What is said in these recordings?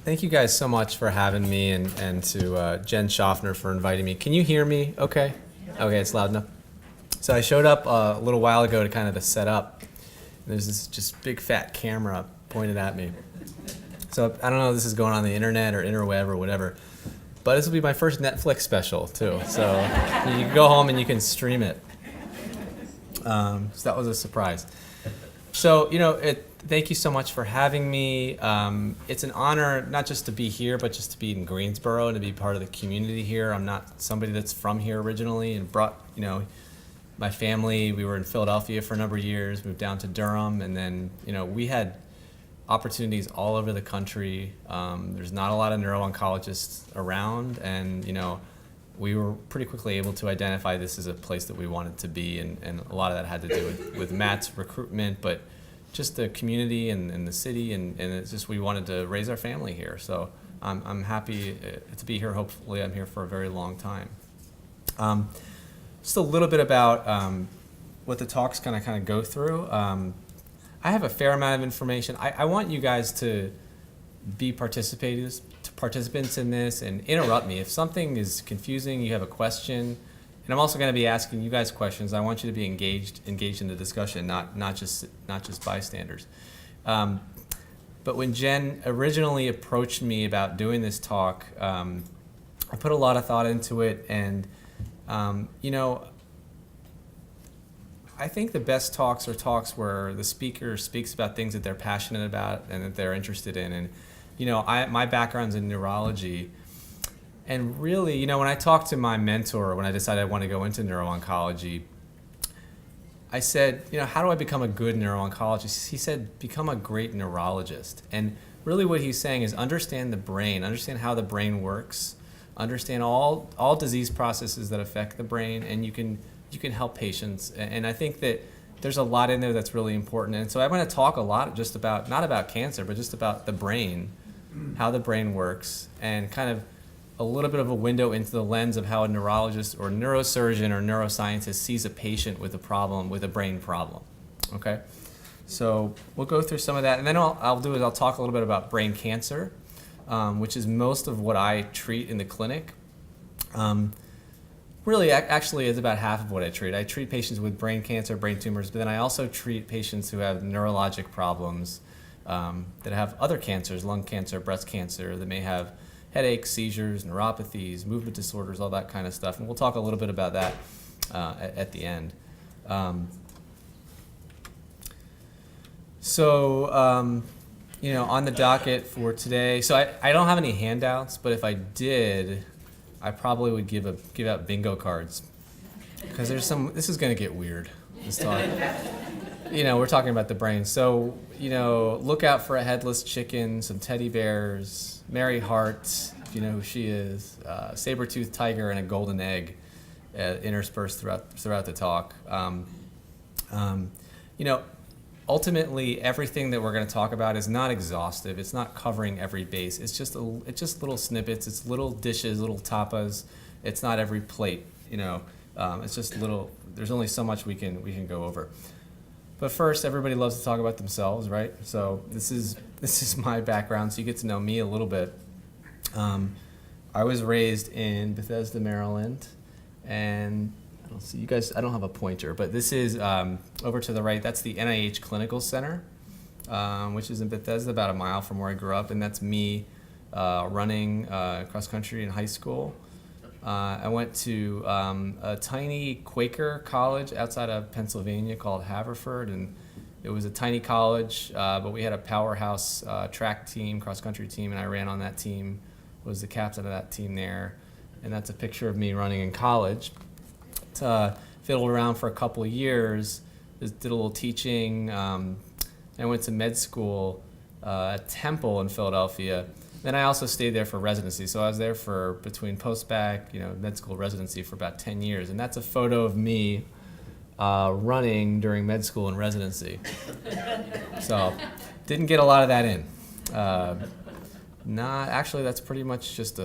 Thank you guys so much for having me, and to Jen Schaffner for inviting me. Can you hear me okay? Okay, it's loud enough. So I showed up a little while ago to kind of the setup. There's this just big fat camera pointed at me. So I don't know if this is going on the internet or interweb or whatever, but this will be my first Netflix special too. So you can go home and you can stream it. So that was a surprise. So, thank you so much for having me. It's an honor not just to be here, but just to be in Greensboro and to be part of the community here. I'm not somebody that's from here originally and brought, my family. We were in Philadelphia for a number of years, moved down to Durham, and then, we had opportunities all over the country. There's not a lot of neuro-oncologists around, and, we were pretty quickly able to identify this as a place that we wanted to be, and a lot of that had to do with Matt's recruitment, but just the community and the city, and it's just we wanted to raise our family here. So I'm happy to be here. Hopefully I'm here for a very long time. Just a little bit about what the talk's going to kind of go through. I have a fair amount of information. I want you guys to be participants in this and interrupt me. If something is confusing, you have a question, and I'm also going to be asking you guys questions. I want you to be engaged in the discussion, not just bystanders. But when Jen originally approached me about doing this talk, I put a lot of thought into it, and I think the best talks are talks where the speaker speaks about things that they're passionate about and that they're interested in. And my background's in neurology, and really, when I talked to my mentor when I decided I want to go into neuro-oncology, I said, how do I become a good neuro-oncologist? He said, become a great neurologist. And really what he's saying is understand the brain, understand how the brain works, understand all disease processes that affect the brain, and you can help patients. And I think that there's a lot in there that's really important. And so I'm going to talk a lot just about, not about cancer, but just about the brain, how the brain works, and kind of a little bit of a window into the lens of how a neurologist or neurosurgeon or neuroscientist sees a patient with a brain problem. Okay? So we'll go through some of that. And then I'll talk a little bit about brain cancer, which is most of what I treat in the clinic. Really, actually, it's about half of what I treat. I treat patients with brain cancer, brain tumors, but then I also treat patients who have neurologic problems that have other cancers, lung cancer, breast cancer, that may have headaches, seizures, neuropathies, movement disorders, all that kind of stuff. And we'll talk a little bit about that at the end. On the docket for today, so I don't have any handouts, but if I did, I probably would give out bingo cards, because this is going to get weird, this talk. We're talking about the brain. So, look out for a headless chicken, some teddy bears, Mary Hart, if you know who she is, saber-toothed tiger, and a golden egg interspersed throughout the talk. Ultimately, everything that we're going to talk about is not exhaustive. It's not covering every base. It's just little snippets. It's little dishes, little tapas. It's not every plate. It's just little. There's only so much we can go over. But first, everybody loves to talk about themselves, right? So this is my background, so you get to know me a little bit. I was raised in Bethesda, Maryland, and I don't see you guys. I don't have a pointer, but this is over to the right. That's the NIH Clinical Center, which is in Bethesda, about a mile from where I grew up, and that's me running cross country in high school. I went to a tiny Quaker college outside of Pennsylvania called Haverford, and it was a tiny college, but we had a powerhouse track team, cross country team, and I ran on that team, was the captain of that team there, and that's a picture of me running in college. Fiddled around for a couple of years, did a little teaching. I went to med school at Temple in Philadelphia. Then I also stayed there for residency. So I was there for between post-bac, med school residency for about 10 years. And that's a photo of me running during med school and residency. So didn't get a lot of that in. Actually, that's pretty much just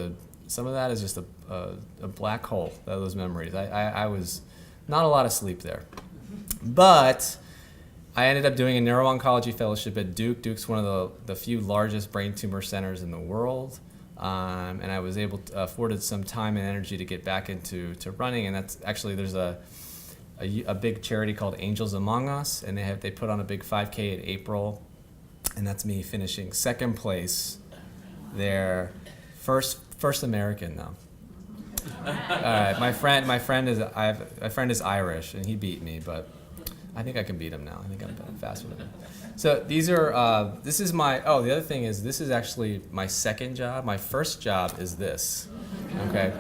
some of that is just a black hole, those memories. I was not a lot of sleep there. But I ended up doing a neuro-oncology fellowship at Duke. Duke's one of the few largest brain tumor centers in the world. And I was able to afforded some time and energy to get back into running. And that's actually, there's a big charity called Angels Among Us, and they put on a big 5K in April. And that's me finishing second place there. First American though. All right, my friend is Irish, and he beat me, but I think I can beat him now. I think I'm faster than him. So these are, this is my, the other thing is this is actually my second job. My first job is this, okay?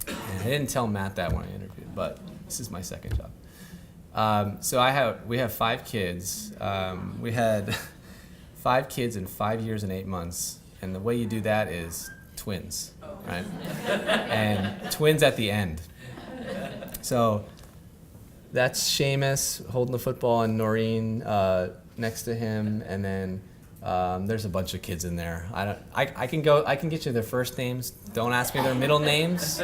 And I didn't tell Matt that when I interviewed, but this is my second job. So we have 5 kids. We had 5 kids in 5 years and 8 months, and the way you do that is twins, right? And twins at the end. So that's Seamus holding the football and Noreen next to him, and then there's a bunch of kids in there. I can get you their first names. Don't ask me their middle names.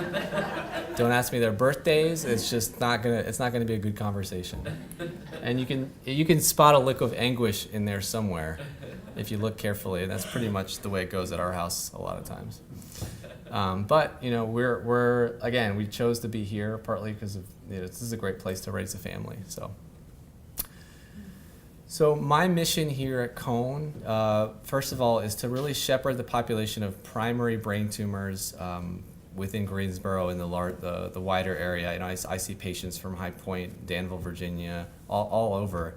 Don't ask me their birthdays. It's just not gonna be a good conversation. And you can spot a look of anguish in there somewhere if you look carefully, and that's pretty much the way it goes at our house a lot of times. But we chose to be here partly because of this is a great place to raise a family. So my mission here at Cone, first of all, is to really shepherd the population of primary brain tumors within Greensboro and the wider area. I see patients from High Point, Danville, Virginia, all over.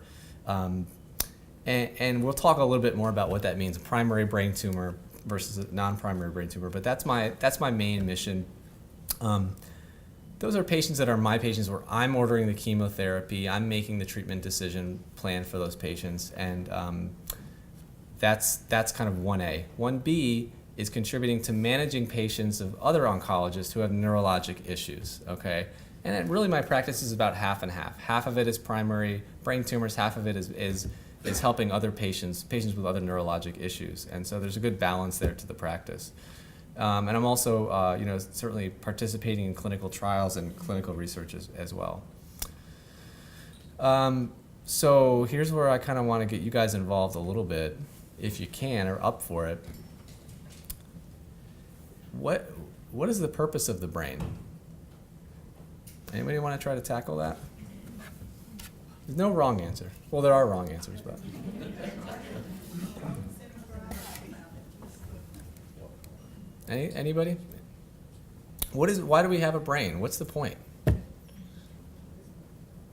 And we'll talk a little bit more about what that means, a primary brain tumor versus a non-primary brain tumor. But that's my main mission. Those are patients that are my patients where I'm ordering the chemotherapy, I'm making the treatment decision plan for those patients, and that's kind of 1A. 1B is contributing to managing patients of other oncologists who have neurologic issues, okay? And really my practice is about half and half. Half of it is primary brain tumors, half of it is helping other patients with other neurologic issues. And so there's a good balance there to the practice. And I'm also, certainly participating in clinical trials and clinical research as well. So here's where I kind of want to get you guys involved a little bit, if you can, or up for it. What is the purpose of the brain? Anybody want to try to tackle that? There's no wrong answer. Well, there are wrong answers, but. Anybody? Why do we have a brain? What's the point?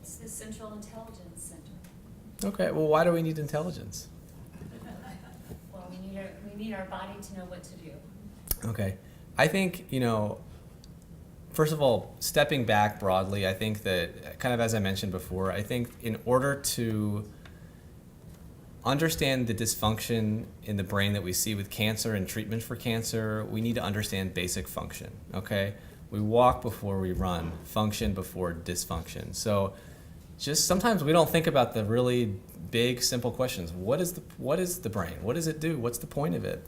It's the Central Intelligence Center. Okay, well, why do we need intelligence? Well, we need our body to know what to do. Okay. I think, first of all, stepping back broadly, I think that, kind of as I mentioned before, I think in order to understand the dysfunction in the brain that we see with cancer and treatment for cancer, we need to understand basic function, okay? We walk before we run, function before dysfunction. So just sometimes we don't think about the really big, simple questions. What is the brain? What does it do? What's the point of it?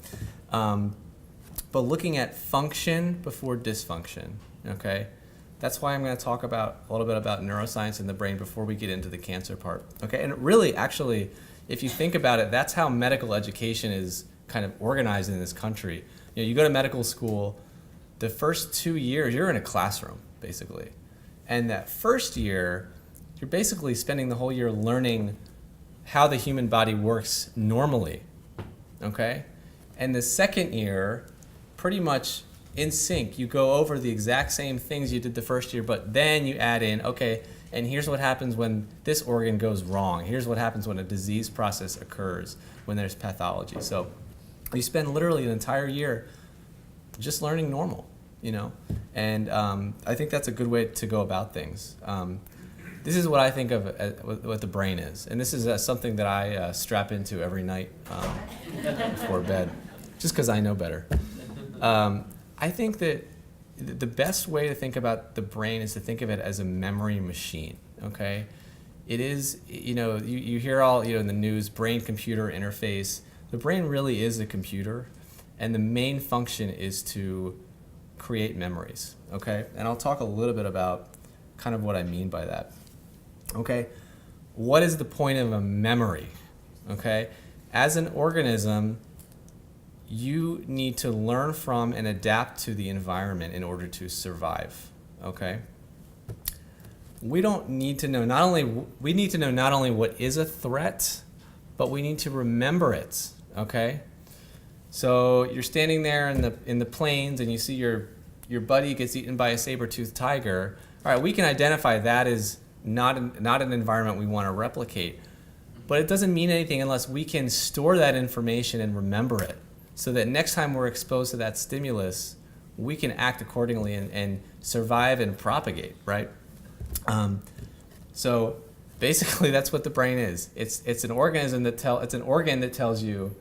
But looking at function before dysfunction, okay? That's why I'm going to talk a little bit about neuroscience in the brain before we get into the cancer part, okay? And really, actually, if you think about it, that's how medical education is kind of organized in this country. You go to medical school, the first 2 years, you're in a classroom, basically. And that first year, you're basically spending the whole year learning how the human body works normally, okay? And the second year, pretty much in sync, you go over the exact same things you did the first year, but then you add in, okay, and here's what happens when this organ goes wrong. Here's what happens when a disease process occurs, when there's pathology. So you spend literally an entire year just learning normal, And I think that's a good way to go about things. This is what I think of what the brain is. And this is something that I strap into every night before bed, just because I know better. I think that the best way to think about the brain is to think of it as a memory machine, okay? It is, you hear all, in the news, brain-computer interface. The brain really is a computer, and the main function is to create memories, okay? And I'll talk a little bit about kind of what I mean by that, okay? what is the point of a memory? Okay? As an organism, you need to learn from and adapt to the environment in order to survive. Okay? We don't need to know we need to know not only what is a threat, but we need to remember it. Okay? So you're standing there in the plains and you see your buddy gets eaten by a saber-toothed tiger. All right, we can identify that as not an environment we want to replicate. But it doesn't mean anything unless we can store that information and remember it, so that next time we're exposed to that stimulus, we can act accordingly and survive and propagate, right? So basically, that's what the brain is. It's an organism it's an organ that tells you,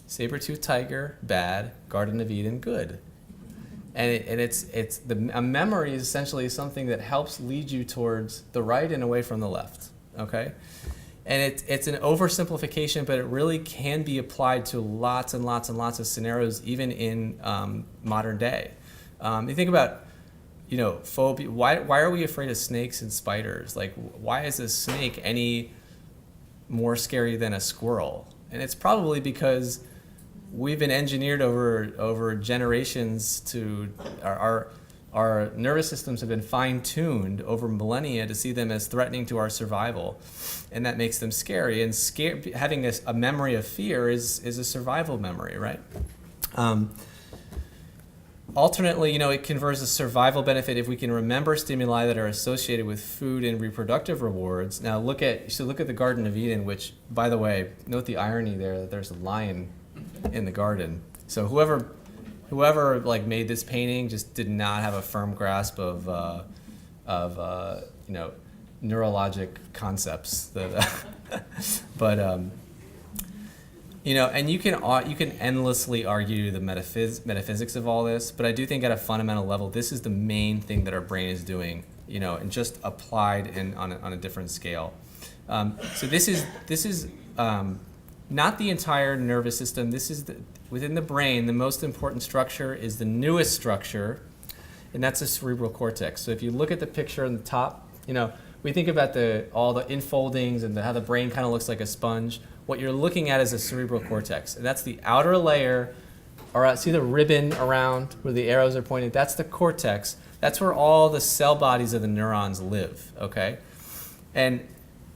saber-toothed tiger, bad; Garden of Eden, good. And a memory is essentially something that helps lead you towards the right and away from the left. Okay. And it's an oversimplification, but it really can be applied to lots and lots and lots of scenarios, even in modern day. You think about, phobia. Why are we afraid of snakes and spiders? Like, why is a snake any more scary than a squirrel? And it's probably because we've been engineered over generations to our nervous systems have been fine-tuned over millennia to see them as threatening to our survival, and that makes them scary. And having a memory of fear is a survival memory, right? Alternately, it confers a survival benefit if we can remember stimuli that are associated with food and reproductive rewards. Now, look at the Garden of Eden, which, by the way, note the irony there that there's a lion in the garden. So whoever made this painting just did not have a firm grasp of neurologic concepts that but and you can endlessly argue the metaphysics of all this, but I do think at a fundamental level this is the main thing that our brain is doing, and just applied on a different scale. So this is not the entire nervous system. This is within the brain, the most important structure is the newest structure, and that's the cerebral cortex. So if you look at the picture on the top, we think about all the infoldings and how the brain kind of looks like a sponge. What you're looking at is the cerebral cortex, and that's the outer layer. See the ribbon around where the arrows are pointing? That's the cortex. That's where all the cell bodies of the neurons live, okay? And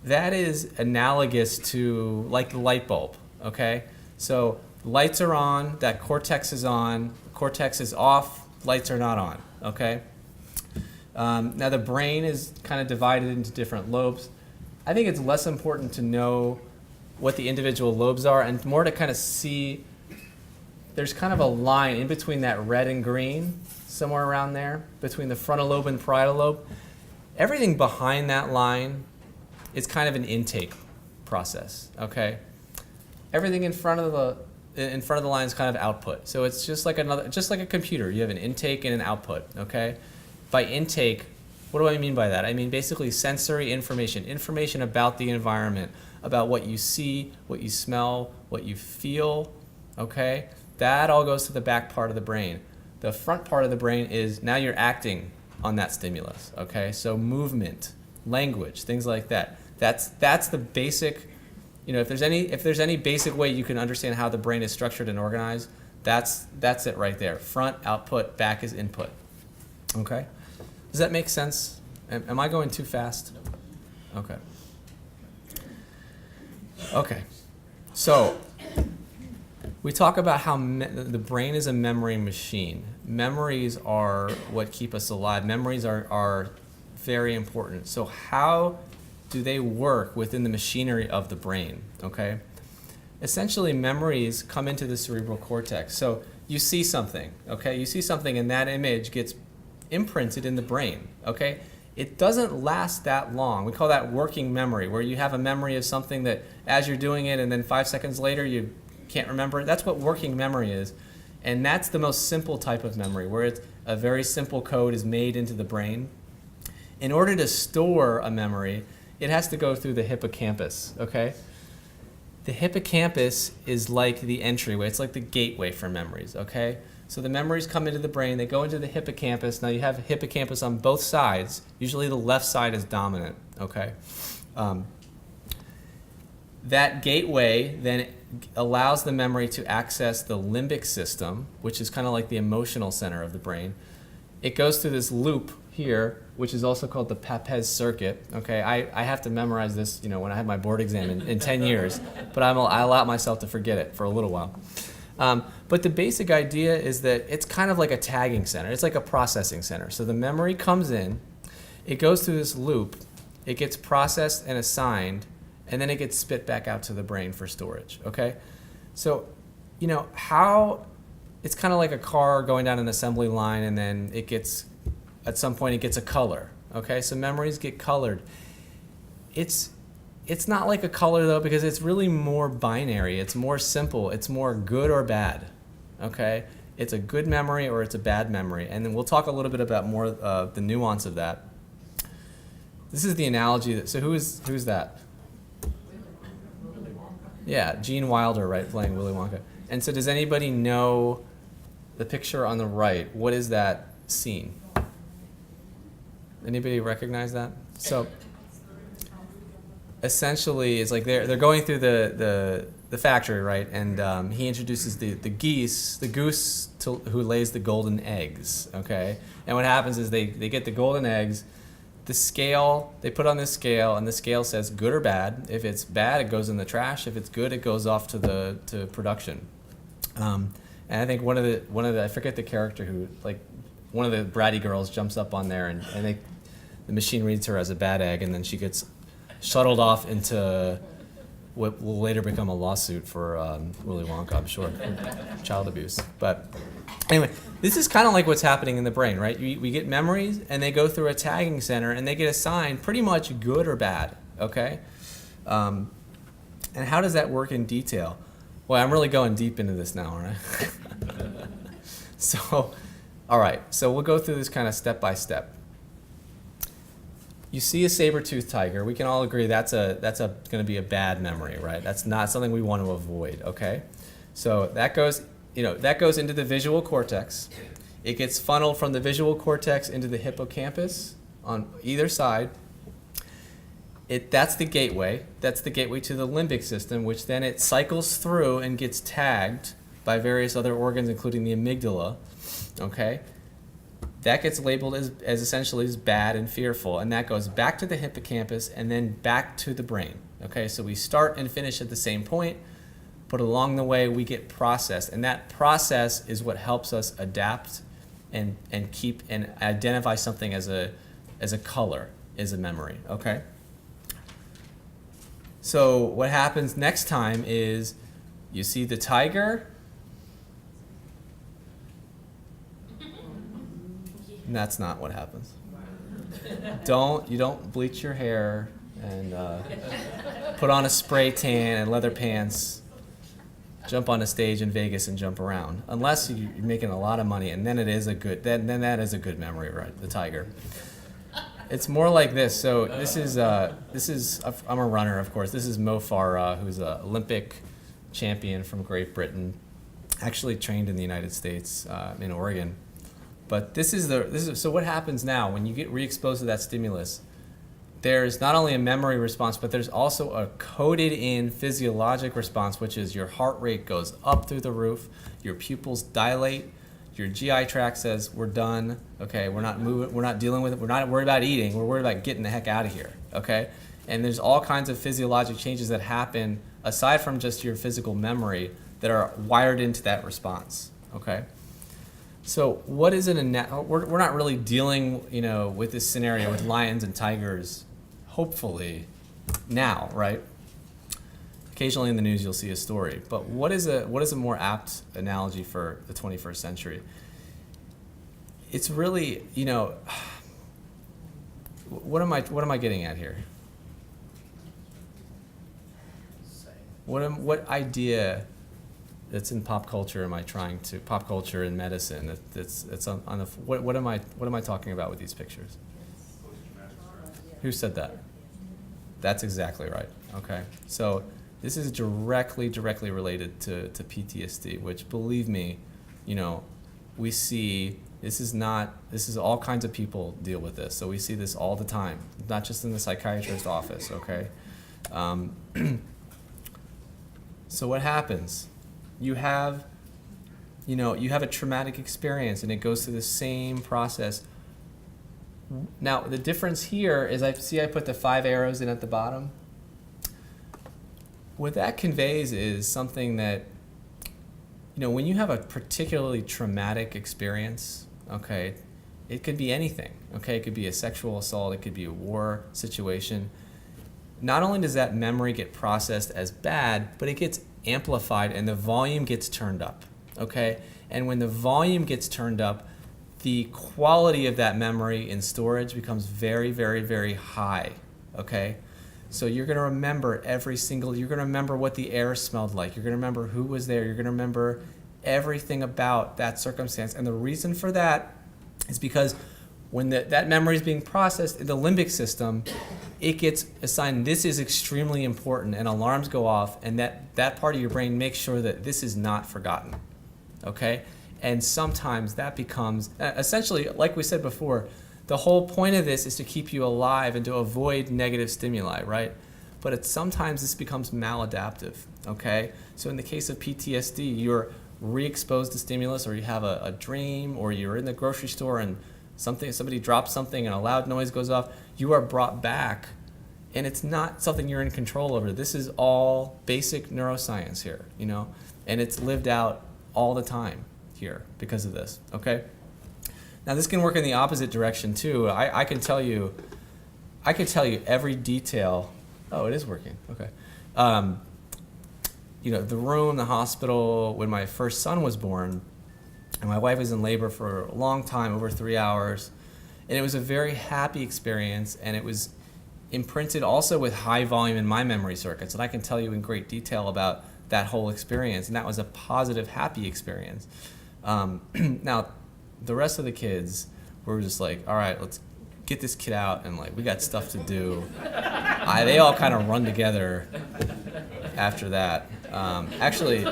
that is analogous to like the light bulb, okay? So lights are on, that cortex is on, cortex is off, lights are not on, okay? Now the brain is kind of divided into different lobes. I think it's less important to know what the individual lobes are and more to kind of see there's kind of a line in between that red and green, somewhere around there, between the frontal lobe and parietal lobe. Everything behind that line is kind of an intake process, okay? Everything in front of the line is kind of output. So it's just like a computer. You have an intake and an output, okay? By intake, what do I mean by that? I mean basically sensory information about the environment, about what you see, what you smell, what you feel, okay? That all goes to the back part of the brain. The front part of the brain is now you're acting on that stimulus, okay? So movement, language, things like that. That's the basic, if there's any basic way you can understand how the brain is structured and organized, that's it right there. Front, output, back is input. Okay? Does that make sense? Am I going too fast? Okay. Okay. So we talk about how the brain is a memory machine. Memories are what keep us alive. Memories are very important. So how do they work within the machinery of the brain? Okay. Essentially, memories come into the cerebral cortex. So you see something, okay? You see something and that image gets imprinted in the brain, okay? It doesn't last that long. We call that working memory, where you have a memory of something that as you're doing it and then 5 seconds later you can't remember it. That's what working memory is. And that's the most simple type of memory, where it's a very simple code is made into the brain. In order to store a memory, it has to go through the hippocampus, okay? The hippocampus is like the entryway. It's like the gateway for memories, okay? So the memories come into the brain. They go into the hippocampus. Now you have a hippocampus on both sides. Usually the left side is dominant, okay? That gateway then allows the memory to access the limbic system, which is kind of like the emotional center of the brain. It goes through this loop here, which is also called the Papez circuit. Okay, I have to memorize this, when I have my board exam in 10 years, but I allow myself to forget it for a little while. But the basic idea is that it's kind of like a tagging center. It's like a processing center. So the memory comes in, it goes through this loop, it gets processed and assigned, and then it gets spit back out to the brain for storage, okay? So, how it's kind of like a car going down an assembly line, and then it gets, at some point, it gets a color, okay? So memories get colored. It's not like a color, though, because it's really more binary. It's more simple. It's more good or bad, okay? It's a good memory or it's a bad memory. And then we'll talk a little bit about more the nuance of that. This is the analogy. So who's that? Yeah, Gene Wilder, right, playing Willy Wonka. And so does anybody know the picture on the right? What is that scene? Anybody recognize that? So essentially, it's like they're going through the factory, right? And he introduces the goose who lays the golden eggs, okay? And what happens is they get the golden eggs. The scale, they put on this scale, and the scale says good or bad. If it's bad, it goes in the trash. If it's good, it goes off to production. And I think one of the I forget the character who, like, one of the bratty girls jumps up on there, and the machine reads her as a bad egg, and then she gets shuttled off into what will later become a lawsuit for Willy Wonka, I'm sure, child abuse. But anyway, this is kind of like what's happening in the brain, right? We get memories, and they go through a tagging center, and they get assigned pretty much good or bad, okay? And how does that work in detail? Well, I'm really going deep into this now, all right? So, all right, so we'll go through this kind of step by step. You see a saber-toothed tiger. We can all agree that's going to be a bad memory, right? That's not something we want to avoid, okay? So that goes into the visual cortex. It gets funneled from the visual cortex into the hippocampus on either side. That's the gateway. That's the gateway to the limbic system, which then it cycles through and gets tagged by various other organs, including the amygdala, okay? That gets labeled as essentially as bad and fearful, and that goes back to the hippocampus and then back to the brain. Okay, so we start and finish at the same point, but along the way we get processed, and that process is what helps us adapt and keep and identify something as a color, as a memory. Okay. So what happens next time is you see the tiger. And that's not what happens. You don't bleach your hair and put on a spray tan and leather pants, jump on a stage in Vegas and jump around. Unless you're making a lot of money, and then that is a good memory, right? The tiger. It's more like this. So this is I'm a runner, of course. This is Mo Farah, who's an Olympic champion from Great Britain, actually trained in the United States in Oregon. But so what happens now when you get re-exposed to that stimulus? There's not only a memory response, but there's also a coded in physiologic response, which is your heart rate goes up through the roof, your pupils dilate, your GI tract says we're done, okay, we're not moving, we're not dealing with it, we're not worried about eating, we're worried about getting the heck out of here, okay? And there's all kinds of physiologic changes that happen aside from just your physical memory that are wired into that response, okay? So what is it? We're not really dealing, with this scenario with lions and tigers, hopefully, now, right? Occasionally in the news you'll see a story, but what is a more apt analogy for the 21st century? It's really, what am I getting at here? What idea that's in pop culture am I trying to pop culture and medicine? It's on the what am I talking about with these pictures? Who said that? That's exactly right. Okay, so this is directly related to PTSD, which, believe me, we see. This is all kinds of people deal with this, so we see this all the time, not just in the psychiatrist's office. Okay. So what happens? You have a traumatic experience, and it goes through the same process. Now, the difference here is I put the 5 arrows in at the bottom. What that conveys is something that, when you have a particularly traumatic experience, okay, it could be anything, okay? It could be a sexual assault, it could be a war situation. Not only does that memory get processed as bad, but it gets amplified and the volume gets turned up, okay? And when the volume gets turned up, the quality of that memory in storage becomes very, very, very high, okay? So you're going to remember you're going to remember what the air smelled like. You're going to remember who was there. You're going to remember everything about that circumstance. And the reason for that is because when that memory is being processed in the limbic system, it gets assigned, this is extremely important, and alarms go off, and that part of your brain makes sure that this is not forgotten, okay? And sometimes that becomes, essentially, like we said before, the whole point of this is to keep you alive and to avoid negative stimuli, right? But sometimes this becomes maladaptive, okay? So in the case of PTSD, you're re-exposed to stimulus, or you have a dream, or you're in the grocery store and somebody drops something and a loud noise goes off, you are brought back, and it's not something you're in control over. This is all basic neuroscience here, and it's lived out all the time here because of this, okay? Now this can work in the opposite direction too. I can tell you every detail. Oh, it is working, okay. The room, the hospital, when my first son was born, and my wife was in labor for a long time, over 3 hours, and it was a very happy experience, and it was imprinted also with high volume in my memory circuits, and I can tell you in great detail about that whole experience, and that was a positive, happy experience. Now, the rest of the kids were just like, all right, let's get this kid out, and we got stuff to do. They all kind of run together after that. Actually,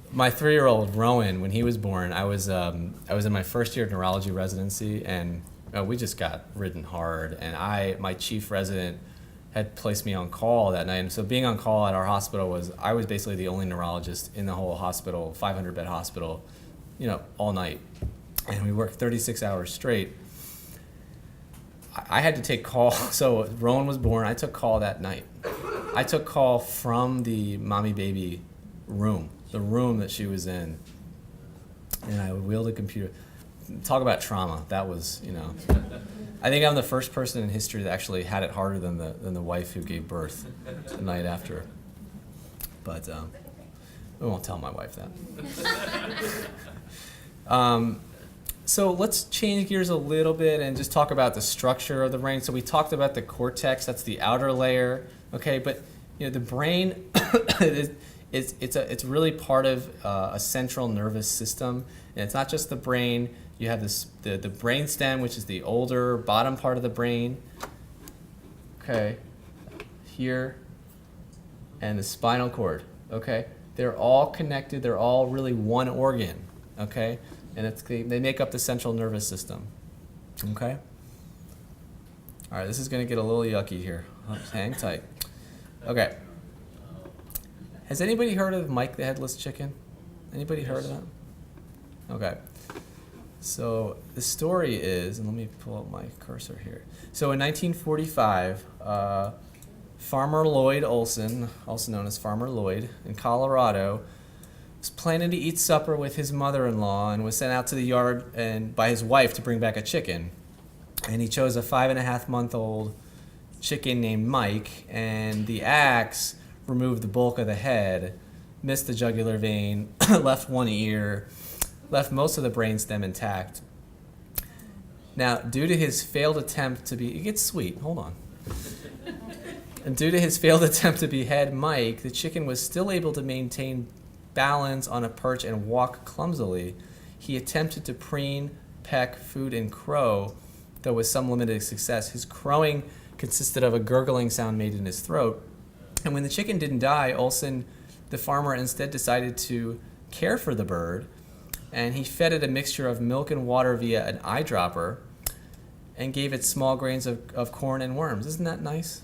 my 3-year-old Rowan, when he was born, I was in my first year of neurology residency, and we just got ridden hard. And my chief resident had placed me on call that night. And so being on call at our hospital I was basically the only neurologist in the whole hospital, 500-bed hospital, all night. And we worked 36 hours straight. I had to take call. So Rowan was born. I took call that night. I took call from the mommy baby room, the room that she was in, and I would wield a computer. Talk about trauma. That was, I think I'm the first person in history that actually had it harder than the wife who gave birth the night after. But we won't tell my wife that. So let's change gears a little bit and just talk about the structure of the brain. So we talked about the cortex. That's the outer layer. Okay, but the brain it's really part of a central nervous system, and it's not just the brain. You have the brain stem, which is the older bottom part of the brain. Okay, here, and the spinal cord. Okay, they're all connected. They're all really one organ. Okay, and they make up the central nervous system. Okay. All right, this is going to get a little yucky here. Hang tight. Okay. Has anybody heard of Mike the Headless Chicken? Anybody heard of that? Okay. So the story is, and let me pull up my cursor here. So in 1945, Farmer Lloyd Olson, also known as Farmer Lloyd, in Colorado, was planning to eat supper with his mother-in-law and was sent out to the yard by his wife to bring back a chicken. And he chose a 5.5-month-old chicken named Mike, and the axe removed the bulk of the head, missed the jugular vein, left one ear, left most of the brainstem intact. Now, due to his failed attempt to it gets sweet, hold on. And due to his failed attempt to behead Mike, the chicken was still able to maintain balance on a perch and walk clumsily. He attempted to preen, peck, food, and crow, though with some limited success. His crowing consisted of a gurgling sound made in his throat. And when the chicken didn't die, Olson, the farmer, instead decided to care for the bird, and he fed it a mixture of milk and water via an eyedropper and gave it small grains of corn and worms. Isn't that nice?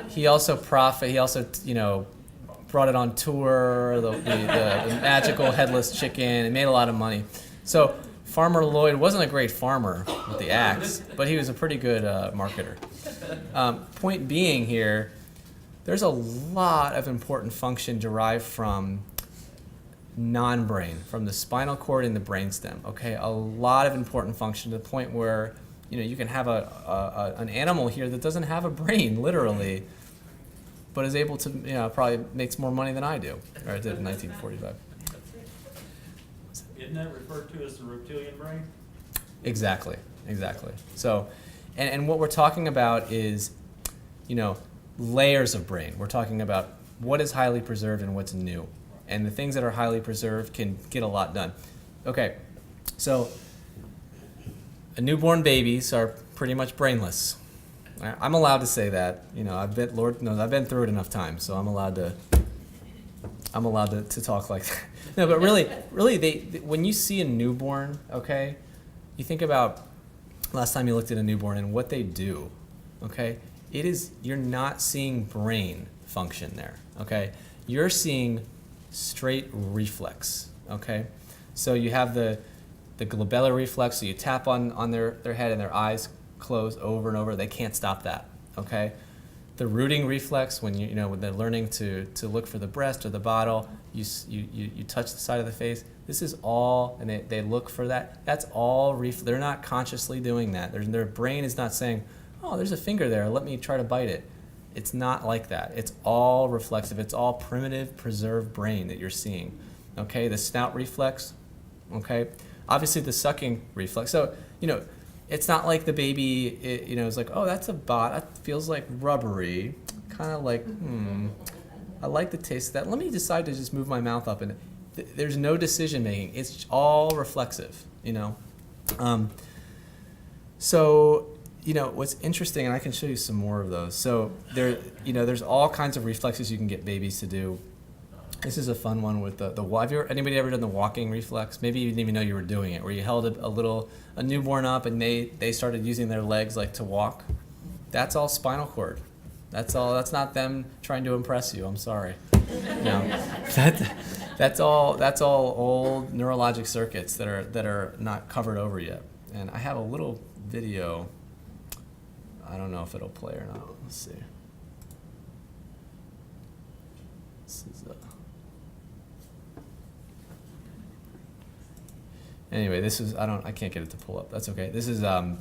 He also brought it on tour, the magical headless chicken, and made a lot of money. So Farmer Lloyd wasn't a great farmer with the axe, but he was a pretty good marketer. Point being here, there's a lot of important function derived from non-brain, from the spinal cord and the brainstem. Okay, a lot of important function to the point where you can have an animal here that doesn't have a brain, literally, but is able to probably makes more money than I do, or I did in 1945. Isn't that referred to as the reptilian brain? Exactly. So, and what we're talking about is, layers of brain. We're talking about what is highly preserved and what's new. And the things that are highly preserved can get a lot done. Okay, so newborn babies are pretty much brainless. I'm allowed to say that. Lord knows I've been through it enough times, so I'm allowed to talk like that. No, but really, they when you see a newborn, okay, you think about last time you looked at a newborn and what they do, okay? You're not seeing brain function there, okay? You're seeing straight reflex, okay? So you have the glabellar reflex, so you tap on their head and their eyes close over and over. They can't stop that, okay? The rooting reflex, when when they're learning to look for the breast or the bottle, you touch the side of the face. This is all, and they look for that. That's all they're not consciously doing that. Their brain is not saying, oh, there's a finger there, let me try to bite it. It's not like that. It's all reflexive. It's all primitive, preserved brain that you're seeing. Okay, the snout reflex, okay? Obviously the sucking reflex. So, it's not like the baby, is like, oh, that's that feels like rubbery. Kind of like, I like the taste of that. Let me decide to just move my mouth up. And there's no decision making. It's all reflexive, So, what's interesting, and I can show you some more of those. So there's all kinds of reflexes you can get babies to do. This is a fun one with anybody ever done the walking reflex? Maybe you didn't even know you were doing it, where you held a newborn up and they started using their legs like to walk. That's all spinal cord. That's not them trying to impress you. I'm sorry. That's all old neurologic circuits that are not covered over yet. And I have a little video. I don't know if it'll play or not. Let's see. This is Anyway, I can't get it to pull up. That's okay. This is a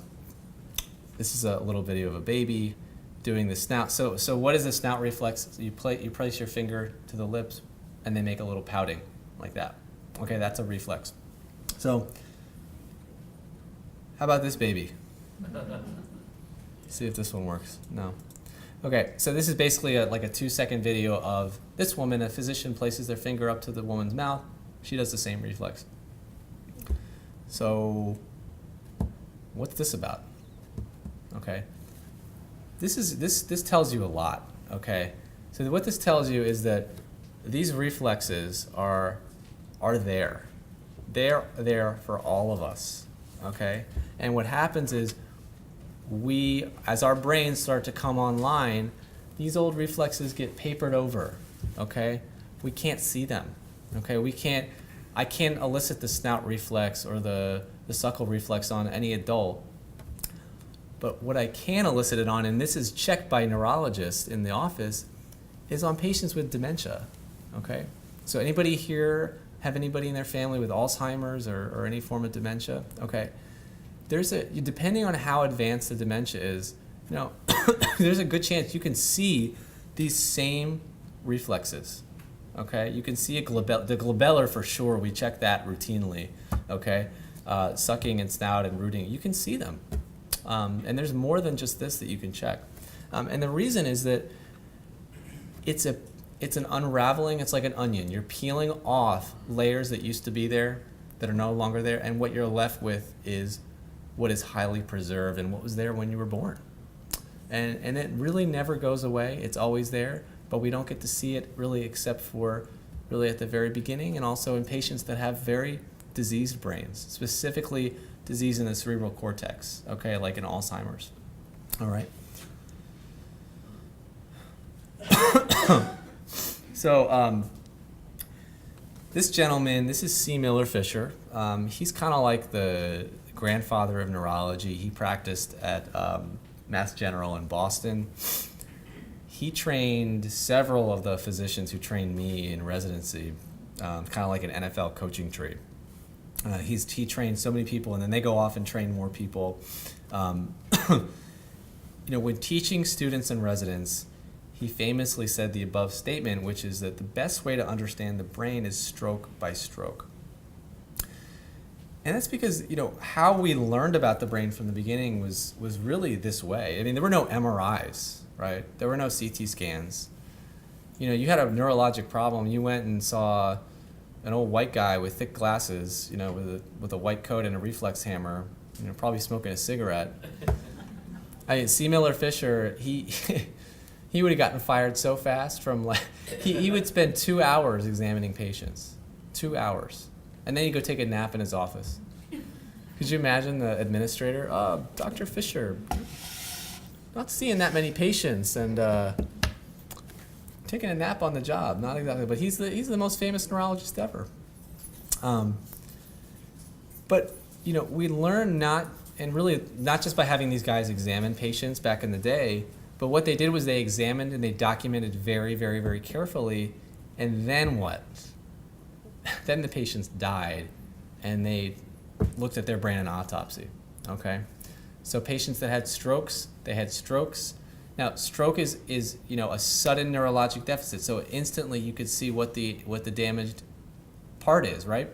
little video of a baby doing the snout. So what is the snout reflex? So you place your finger to the lips and they make a little pouting like that. Okay, that's a reflex. So how about this baby? See if this one works. No. Okay, so this is basically like a 2-second video of this woman. A physician places their finger up to the woman's mouth. She does the same reflex. So what's this about? Okay. This tells you a lot, okay? So what this tells you is that these reflexes are there. They're there for all of us, okay? And what happens is as our brains start to come online, these old reflexes get papered over, okay? We can't see them, okay? I can't elicit the snout reflex or the suckle reflex on any adult. But what I can elicit it on, and this is checked by neurologists in the office, is on patients with dementia, okay? So anybody here have anybody in their family with Alzheimer's or any form of dementia? Okay. Depending on how advanced the dementia is, there's a good chance you can see these same reflexes. Okay, you can see the glabellar for sure. We check that routinely. Okay, sucking and snout and rooting. You can see them, and there's more than just this that you can check. And the reason is that it's an unraveling. It's like an onion. You're peeling off layers that used to be there that are no longer there, and what you're left with is what is highly preserved and what was there when you were born. And it really never goes away. It's always there. But we don't get to see it really except for really at the very beginning, and also in patients that have very diseased brains, specifically disease in the cerebral cortex, okay, like in Alzheimer's. All right. So this gentleman, this is C. Miller Fisher. He's kind of like the grandfather of neurology. He practiced at Mass General in Boston. He trained several of the physicians who trained me in residency, kind of like an NFL coaching tree. He trained so many people, and then they go off and train more people. When teaching students and residents, he famously said the above statement, which is that the best way to understand the brain is stroke by stroke. And that's because, how we learned about the brain from the beginning was really this way. I mean, there were no MRIs, right? There were no CT scans. You had a neurologic problem, you went and saw an old white guy with thick glasses, with a white coat and a reflex hammer, probably smoking a cigarette. I mean, C. Miller Fisher, he would have gotten fired so fast from he would spend 2 hours examining patients, 2 hours, and then he'd go take a nap in his office. Could you imagine the administrator? Dr. Fisher, not seeing that many patients and taking a nap on the job. Not exactly, but he's the most famous neurologist ever. But we learn not just by having these guys examine patients back in the day. But what they did was they examined and they documented very, very, very carefully. And then what? Then the patients died, and they looked at their brain in autopsy. Okay? So patients that had strokes, they had strokes. Now, stroke is a sudden neurologic deficit. So instantly you could see what the damaged part is, right?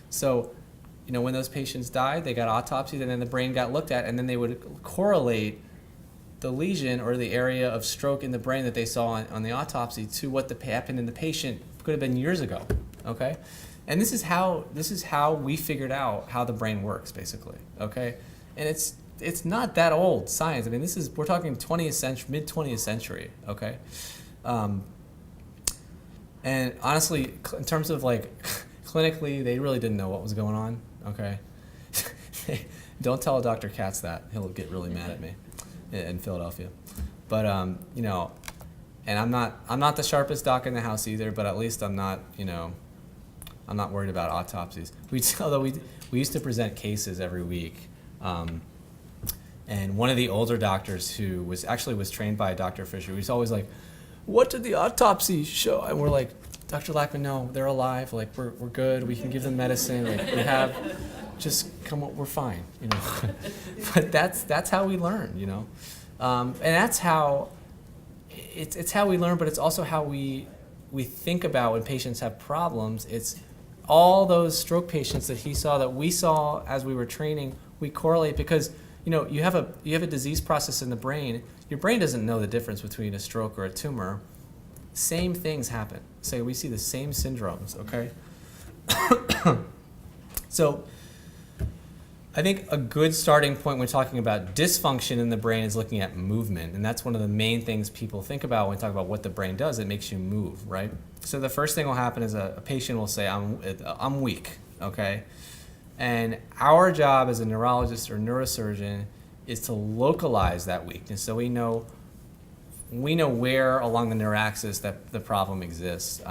So, when those patients died, they got autopsied, and then the brain got looked at, and then they would correlate the lesion or the area of stroke in the brain that they saw on the autopsy to what happened in the patient could have been years ago, okay? And this is how we figured out how the brain works, basically, okay? And it's not that old science. I mean, we're talking 20th century, mid 20th century, okay? And honestly, in terms of clinically, they really didn't know what was going on, okay? Don't tell Dr. Katz that; he'll get really mad at me in Philadelphia. But and I'm not the sharpest doc in the house either. But at least I'm not worried about autopsies. Although we used to present cases every week, and one of the older doctors who was trained by Dr. Fisher, he was always like, "What did the autopsy show?" And we're like, "Dr. Lackman, no, they're alive. We're good. We can give them medicine. We have." Just come up, we're fine, But that's how we learn, and that's how it's how we learn. But it's also how we think about when patients have problems. It's all those stroke patients that he saw, that we saw as we were training. We correlate because you have a disease process in the brain. Your brain doesn't know the difference between a stroke or a tumor. Same things happen. So we see the same syndromes. Okay. So I think a good starting point when talking about dysfunction in the brain is looking at movement, and that's one of the main things people think about when we talk about what the brain does. It makes you move, right? So the first thing will happen is a patient will say, I'm weak, okay? And our job as a neurologist or neurosurgeon is to localize that weakness, so we know where along the neuraxis that the problem exists.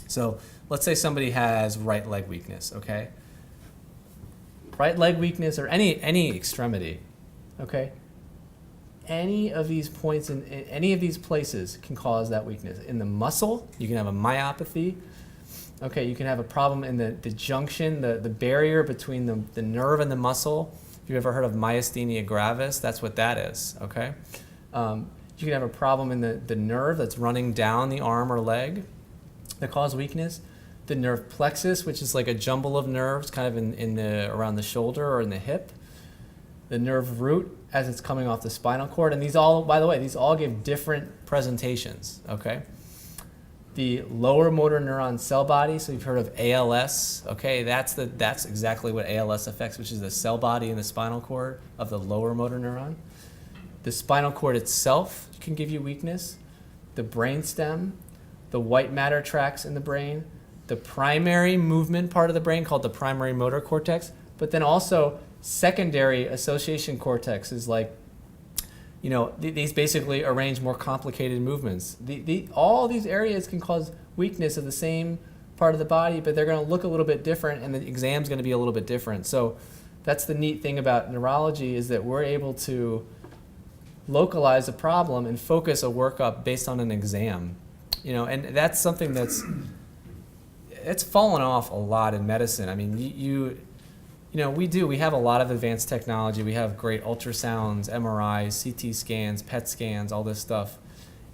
So let's say somebody has right leg weakness, okay? Right leg weakness or any extremity, okay? Any of these points in any of these places can cause that weakness. In the muscle, you can have a myopathy. Okay, you can have a problem in the junction, the barrier between the nerve and the muscle. If you've ever heard of myasthenia gravis, that's what that is, okay? You can have a problem in the nerve that's running down the arm or leg that cause weakness. The nerve plexus, which is like a jumble of nerves kind of around the shoulder or in the hip. The nerve root as it's coming off the spinal cord. And these all, by the way, these all give different presentations, okay? The lower motor neuron cell body, so you've heard of ALS, okay? That's exactly what ALS affects, which is the cell body in the spinal cord of the lower motor neuron. The spinal cord itself can give you weakness. The brainstem, the white matter tracts in the brain, the primary movement part of the brain called the primary motor cortex, but then also secondary association cortex is like these basically arrange more complicated movements. All these areas can cause weakness of the same part of the body, but they're going to look a little bit different, and the exam's going to be a little bit different. So that's the neat thing about neurology, is that we're able to localize a problem and focus a workup based on an exam. And that's something it's fallen off a lot in medicine. I mean, we have a lot of advanced technology. We have great ultrasounds, MRIs, CT scans, PET scans, all this stuff.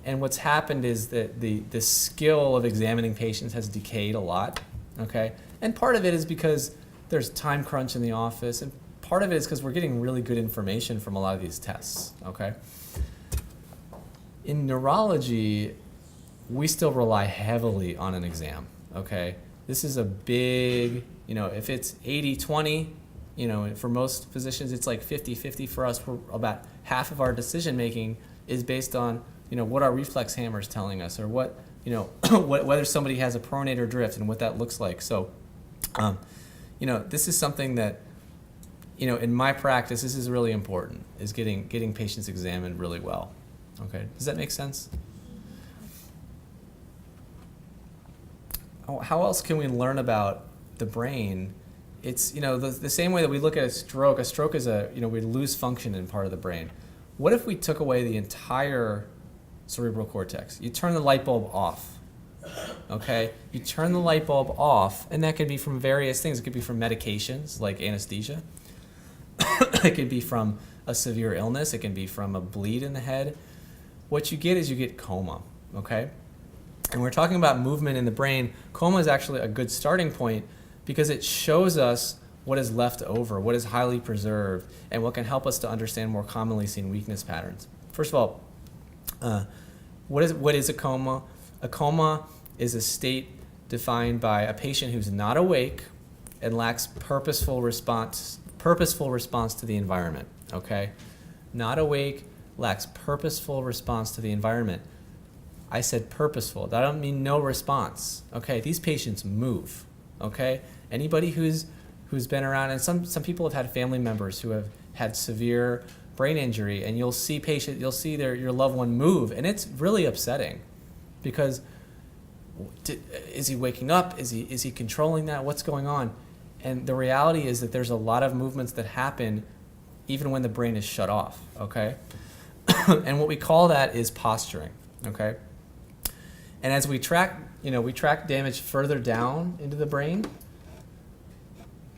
And what's happened is that the skill of examining patients has decayed a lot, okay? And part of it is because there's time crunch in the office, and part of it is because we're getting really good information from a lot of these tests, okay? In neurology, we still rely heavily on an exam, okay? This is a big, if it's 80-20, for most physicians, it's like 50-50 for us. About half of our decision making is based on, what our reflex hammer is telling us, or what, whether somebody has a pronator drift and what that looks like. So, this is something that, in my practice, this is really important, is getting patients examined really well. Okay, does that make sense? How else can we learn about the brain? It's, the same way that we look at a stroke. A stroke is we lose function in part of the brain. What if we took away the entire cerebral cortex? You turn the light bulb off, okay? You turn the light bulb off, and that could be from various things. It could be from medications, like anesthesia. It could be from a severe illness. It can be from a bleed in the head. What you get coma, okay? And we're talking about movement in the brain. Coma is actually a good starting point because it shows us what is left over, what is highly preserved, and what can help us to understand more commonly seen weakness patterns. First of all, what is a coma? A coma is a state defined by a patient who's not awake and lacks purposeful response to the environment, okay? Not awake, lacks purposeful response to the environment. I said purposeful. That don't mean no response. Okay, these patients move. Okay, anybody who's been around, and some people have had family members who have had severe brain injury, and you'll see your loved one move, and it's really upsetting, because is he waking up? Is he controlling that? What's going on? And the reality is that there's a lot of movements that happen even when the brain is shut off. Okay, and what we call that is posturing. Okay. And as we track damage further down into the brain,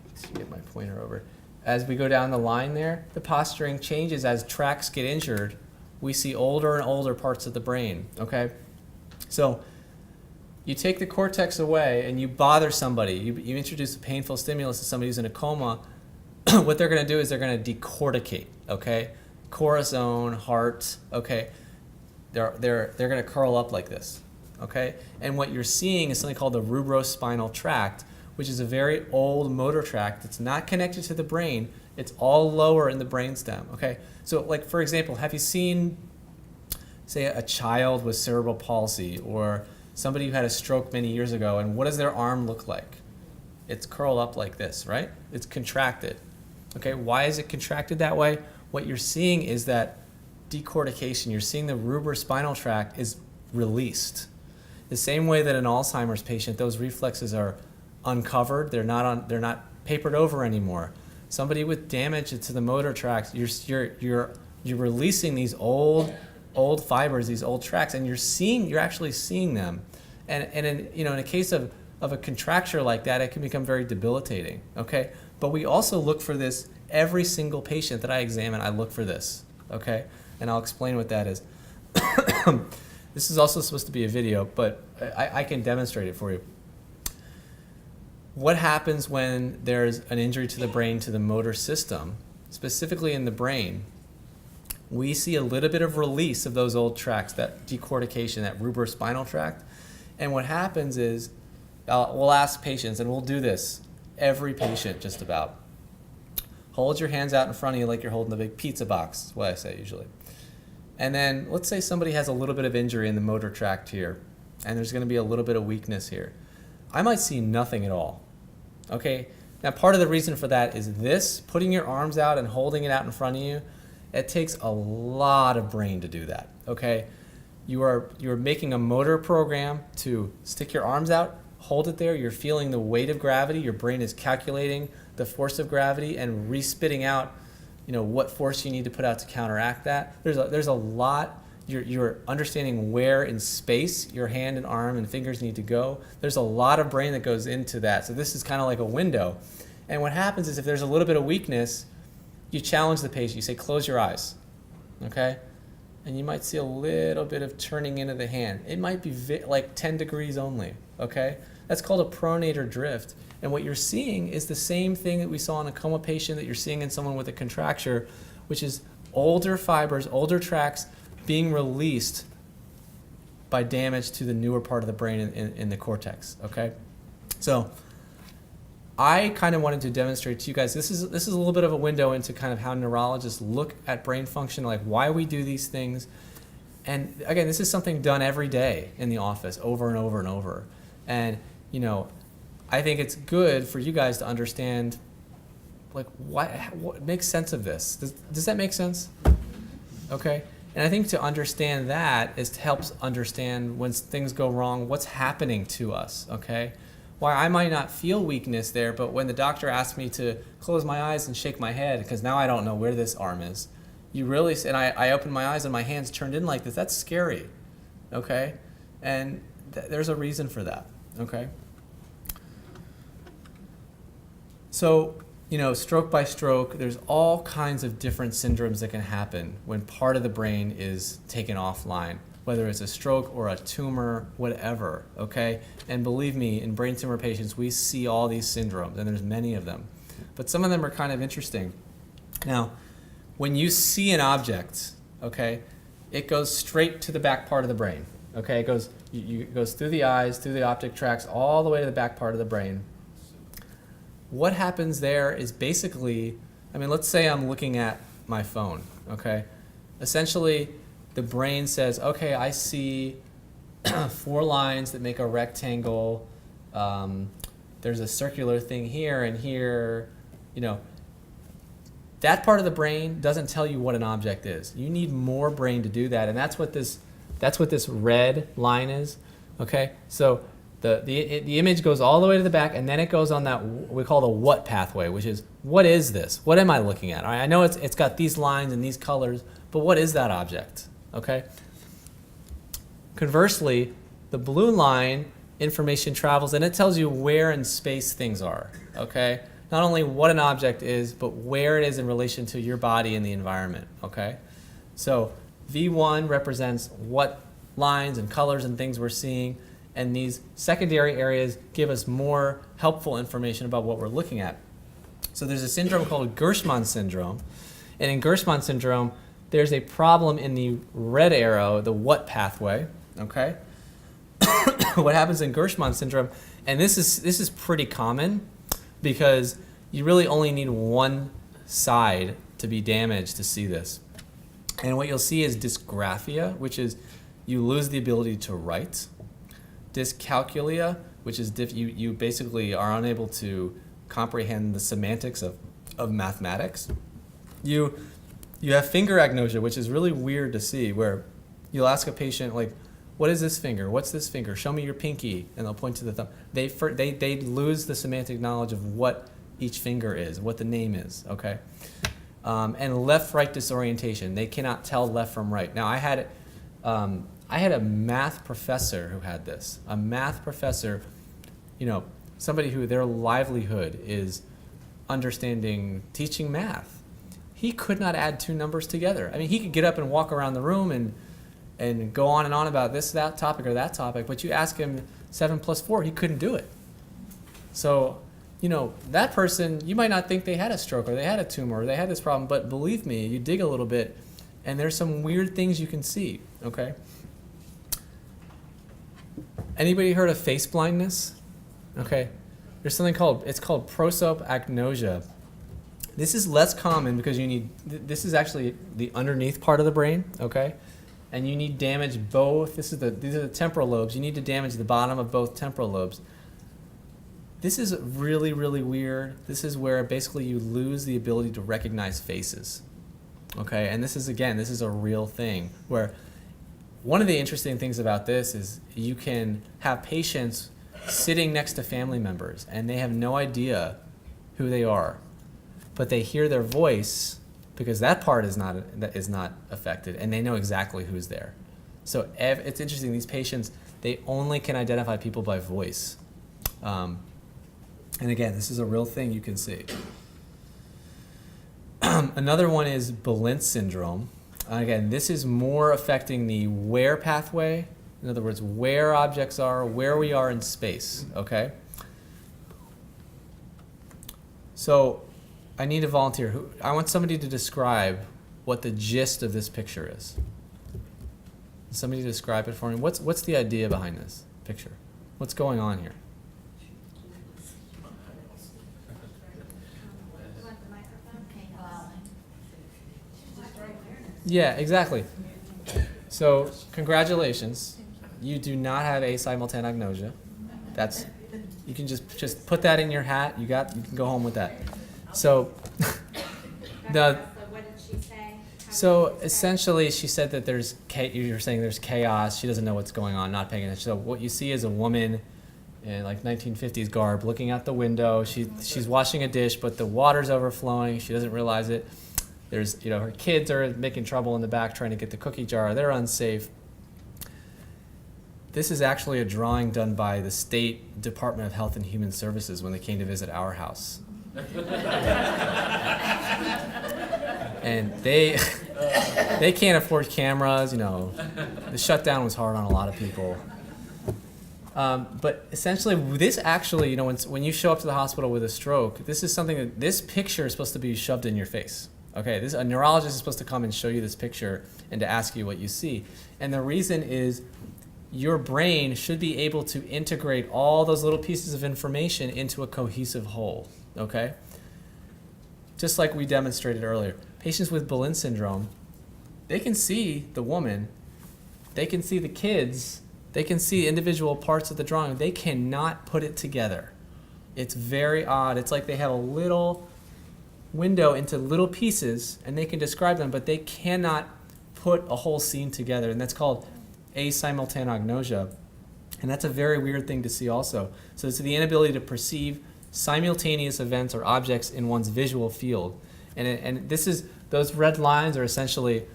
let's get my pointer over. As we go down the line there, the posturing changes as tracks get injured. We see older and older parts of the brain, okay? So you take the cortex away and you bother somebody. You introduce a painful stimulus to somebody who's in a coma. What they're going to do is they're going to decorticate, okay? Corazon, heart, okay? They're going to curl up like this. Okay, and what you're seeing is something called the rubrospinal tract, which is a very old motor tract that's not connected to the brain. It's all lower in the brainstem. Okay, so like for example, have you seen, say, a child with cerebral palsy or somebody who had a stroke many years ago, and what does their arm look like? It's curled up like this, right? It's contracted. Okay, why is it contracted that way? What you're seeing is that decortication. You're seeing the rubrospinal tract is released. The same way that an Alzheimer's patient, those reflexes are uncovered. They're not papered over anymore. Somebody with damage to the motor tract, you're releasing these old fibers, these old tracts, and you're actually seeing them. And in a case of a contracture like that, it can become very debilitating. Okay, but we also look for this. Every single patient that I examine, I look for this. Okay, and I'll explain what that is. This is also supposed to be a video, but I can demonstrate it for you. What happens when there's an injury to the brain, to the motor system, specifically in the brain? We see a little bit of release of those old tracts, that decortication, that rubrospinal tract. And what happens is, we'll ask patients, and we'll do this, every patient just about. Hold your hands out in front of you like you're holding a big pizza box, is what I say usually. And then let's say somebody has a little bit of injury in the motor tract here, and there's going to be a little bit of weakness here. I might see nothing at all. Okay? Now part of the reason for that is this, putting your arms out and holding it out in front of you, It takes a lot of brain to do that, okay? You're making a motor program to stick your arms out, hold it there, you're feeling the weight of gravity, your brain is calculating the force of gravity and re-spitting out, what force you need to put out to counteract that. There's a lot. You're understanding where in space your hand and arm and fingers need to go. There's a lot of brain that goes into that. So this is kind of like a window. And what happens is if there's a little bit of weakness, you challenge the patient. You say, close your eyes, okay? And you might see a little bit of turning into the hand. It might be like 10 degrees only, okay? That's called a pronator drift. And what you're seeing is the same thing that we saw in a coma patient that you're seeing in someone with a contracture, which is older fibers, older tracts being released by damage to the newer part of the brain in the cortex, okay? So I kind of wanted to demonstrate to you guys, this is a little bit of a window into kind of how neurologists look at brain function, like why we do these things. And again, this is something done every day in the office over and over and over. And, I think it's good for you guys to understand, like, what makes sense of this. Does that make sense? Okay? And I think to understand that is to help understand when things go wrong, what's happening to us, okay? Why I might not feel weakness there, but when the doctor asked me to close my eyes and shake my head, because now I don't know where this arm is, and I opened my eyes and my hands turned in like this, that's scary, okay? And there's a reason for that, okay? So, stroke by stroke, there's all kinds of different syndromes that can happen when part of the brain is taken offline, whether it's a stroke or a tumor, whatever, okay? And believe me, in brain tumor patients, we see all these syndromes, and there's many of them. But some of them are kind of interesting. Now, when you see an object, okay, it goes straight to the back part of the brain, okay? It goes through the eyes, through the optic tracts, all the way to the back part of the brain. What happens there is basically, let's say I'm looking at my phone, okay? Essentially, the brain says, okay, I see 4 lines that make a rectangle. There's a circular thing here and here. That part of the brain doesn't tell you what an object is. You need more brain to do that, and that's what this red line is, okay? So the image goes all the way to the back, and then it goes on that we call the what pathway, which is, what is this? What am I looking at? I know it's got these lines and these colors, but what is that object? Okay. Conversely, the blue line information travels, and it tells you where in space things are. Okay. Not only what an object is, but where it is in relation to your body and the environment. Okay. So V1 represents what lines and colors and things we're seeing. And these secondary areas give us more helpful information about what we're looking at. So there's a syndrome called Gerstmann's syndrome. And in Gerstmann's syndrome, there's a problem in the red arrow, the what pathway, okay? What happens in Gerstmann's syndrome, and this is pretty common because you really only need one side to be damaged to see this. And what you'll see is dysgraphia, which is you lose the ability to write. Dyscalculia, which is you basically are unable to comprehend the semantics of mathematics. You have finger agnosia, which is really weird to see, where you'll ask a patient, like, what is this finger? What's this finger? Show me your pinky, and they'll point to the thumb. They lose the semantic knowledge of what each finger is, what the name is, okay? And left-right disorientation. They cannot tell left from right. Now, I had a math professor who had this. A math professor, somebody who their livelihood is teaching math. He could not add 2 numbers together. He could get up and walk around the room and go on and on about that topic or that topic, but you ask him 7 plus 4, he couldn't do it. So, that person, you might not think they had a stroke or they had a tumor or they had this problem, but believe me, you dig a little bit and there's some weird things you can see, okay? Anybody heard of face blindness? Okay. There's something called prosopagnosia. This is less common because this is actually the underneath part of the brain, okay? And you need damage both, these are the temporal lobes. You need to damage the bottom of both temporal lobes. This is really, really weird. This is where basically you lose the ability to recognize faces, Okay, and this is a real thing where one of the interesting things about this is you can have patients sitting next to family members and they have no idea who they are, but they hear their voice because that part is not affected, and they know exactly who's there. So it's interesting. These patients, they only can identify people by voice, and again, this is a real thing you can see. Another one is BALINT'S syndrome. Again, this is more affecting the where pathway. In other words, where objects are, where we are in space, okay? So I need a volunteer. I want somebody to describe what the gist of this picture is. Somebody describe it for me. What's the idea behind this picture? What's going on here? Yeah, exactly. So, congratulations. You do not have asimultaneagnosia. You can just put that in your hat. You can go home with that. So, What did she say? So essentially, she said that you're saying there's chaos. She doesn't know what's going on, not paying attention. So what you see is a woman in like 1950s garb looking out the window. She's washing a dish, but the water's overflowing. She doesn't realize it. There's, her kids are making trouble in the back trying to get the cookie jar. They're unsafe. This is actually a drawing done by the State Department of Health and Human Services when they came to visit our house. And they can't afford cameras, The shutdown was hard on a lot of people. But essentially, this actually, when you show up to the hospital with a stroke, this is something that this picture is supposed to be shoved in your face. Okay, a neurologist is supposed to come and show you this picture and to ask you what you see. And the reason is your brain should be able to integrate all those little pieces of information into a cohesive whole. Okay? Just like we demonstrated earlier. Patients with BALINT'S syndrome, they can see the woman, they can see the kids, they can see individual parts of the drawing. They cannot put it together. It's very odd. It's like they have a little window into little pieces and they can describe them, but they cannot put a whole scene together. And that's called asimultaneagnosia. And that's a very weird thing to see also. So it's the inability to perceive simultaneous events or objects in one's visual field. And this is, those red lines are essentially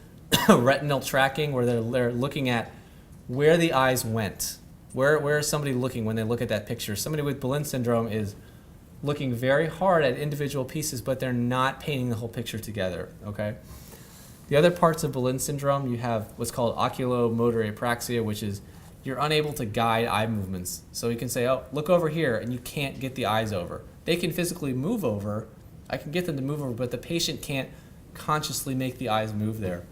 retinal tracking, where they're looking at where the eyes went. Where is somebody looking when they look at that picture? Somebody with BALINT'S syndrome is looking very hard at individual pieces, but they're not painting the whole picture together, okay? The other parts of BALINT'S syndrome, you have what's called oculomotor apraxia, which is you're unable to guide eye movements. So you can say, oh, look over here, and you can't get the eyes over. They can physically move over. I can get them to move over, but the patient can't consciously make the eyes move there.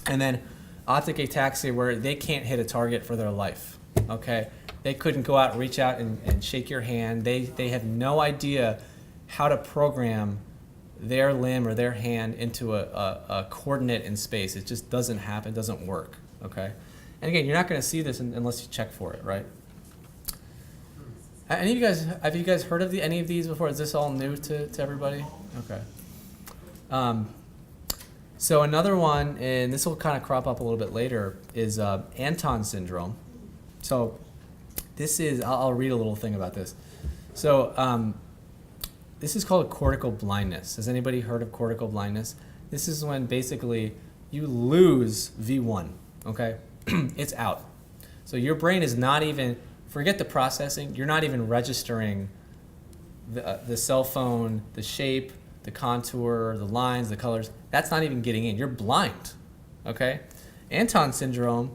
And then optic ataxia, where they can't hit a target for their life, okay? They couldn't go out, reach out, and shake your hand. They have no idea how to program their limb or their hand into a coordinate in space. It just doesn't happen, doesn't work, okay? And again, you're not going to see this unless you check for it, right? Have you guys heard of any of these before? Is this all new to everybody? Okay. So another one, and this will kind of crop up a little bit later, is ANTON'S syndrome. So this is, I'll read a little thing about this. So this is called cortical blindness. Has anybody heard of cortical blindness? This is when basically you lose V1, okay? It's out. So your brain is not even, forget the processing, you're not even registering the cell phone, the shape, the contour, the lines, the colors. That's not even getting in. You're blind, okay? ANTON'S syndrome,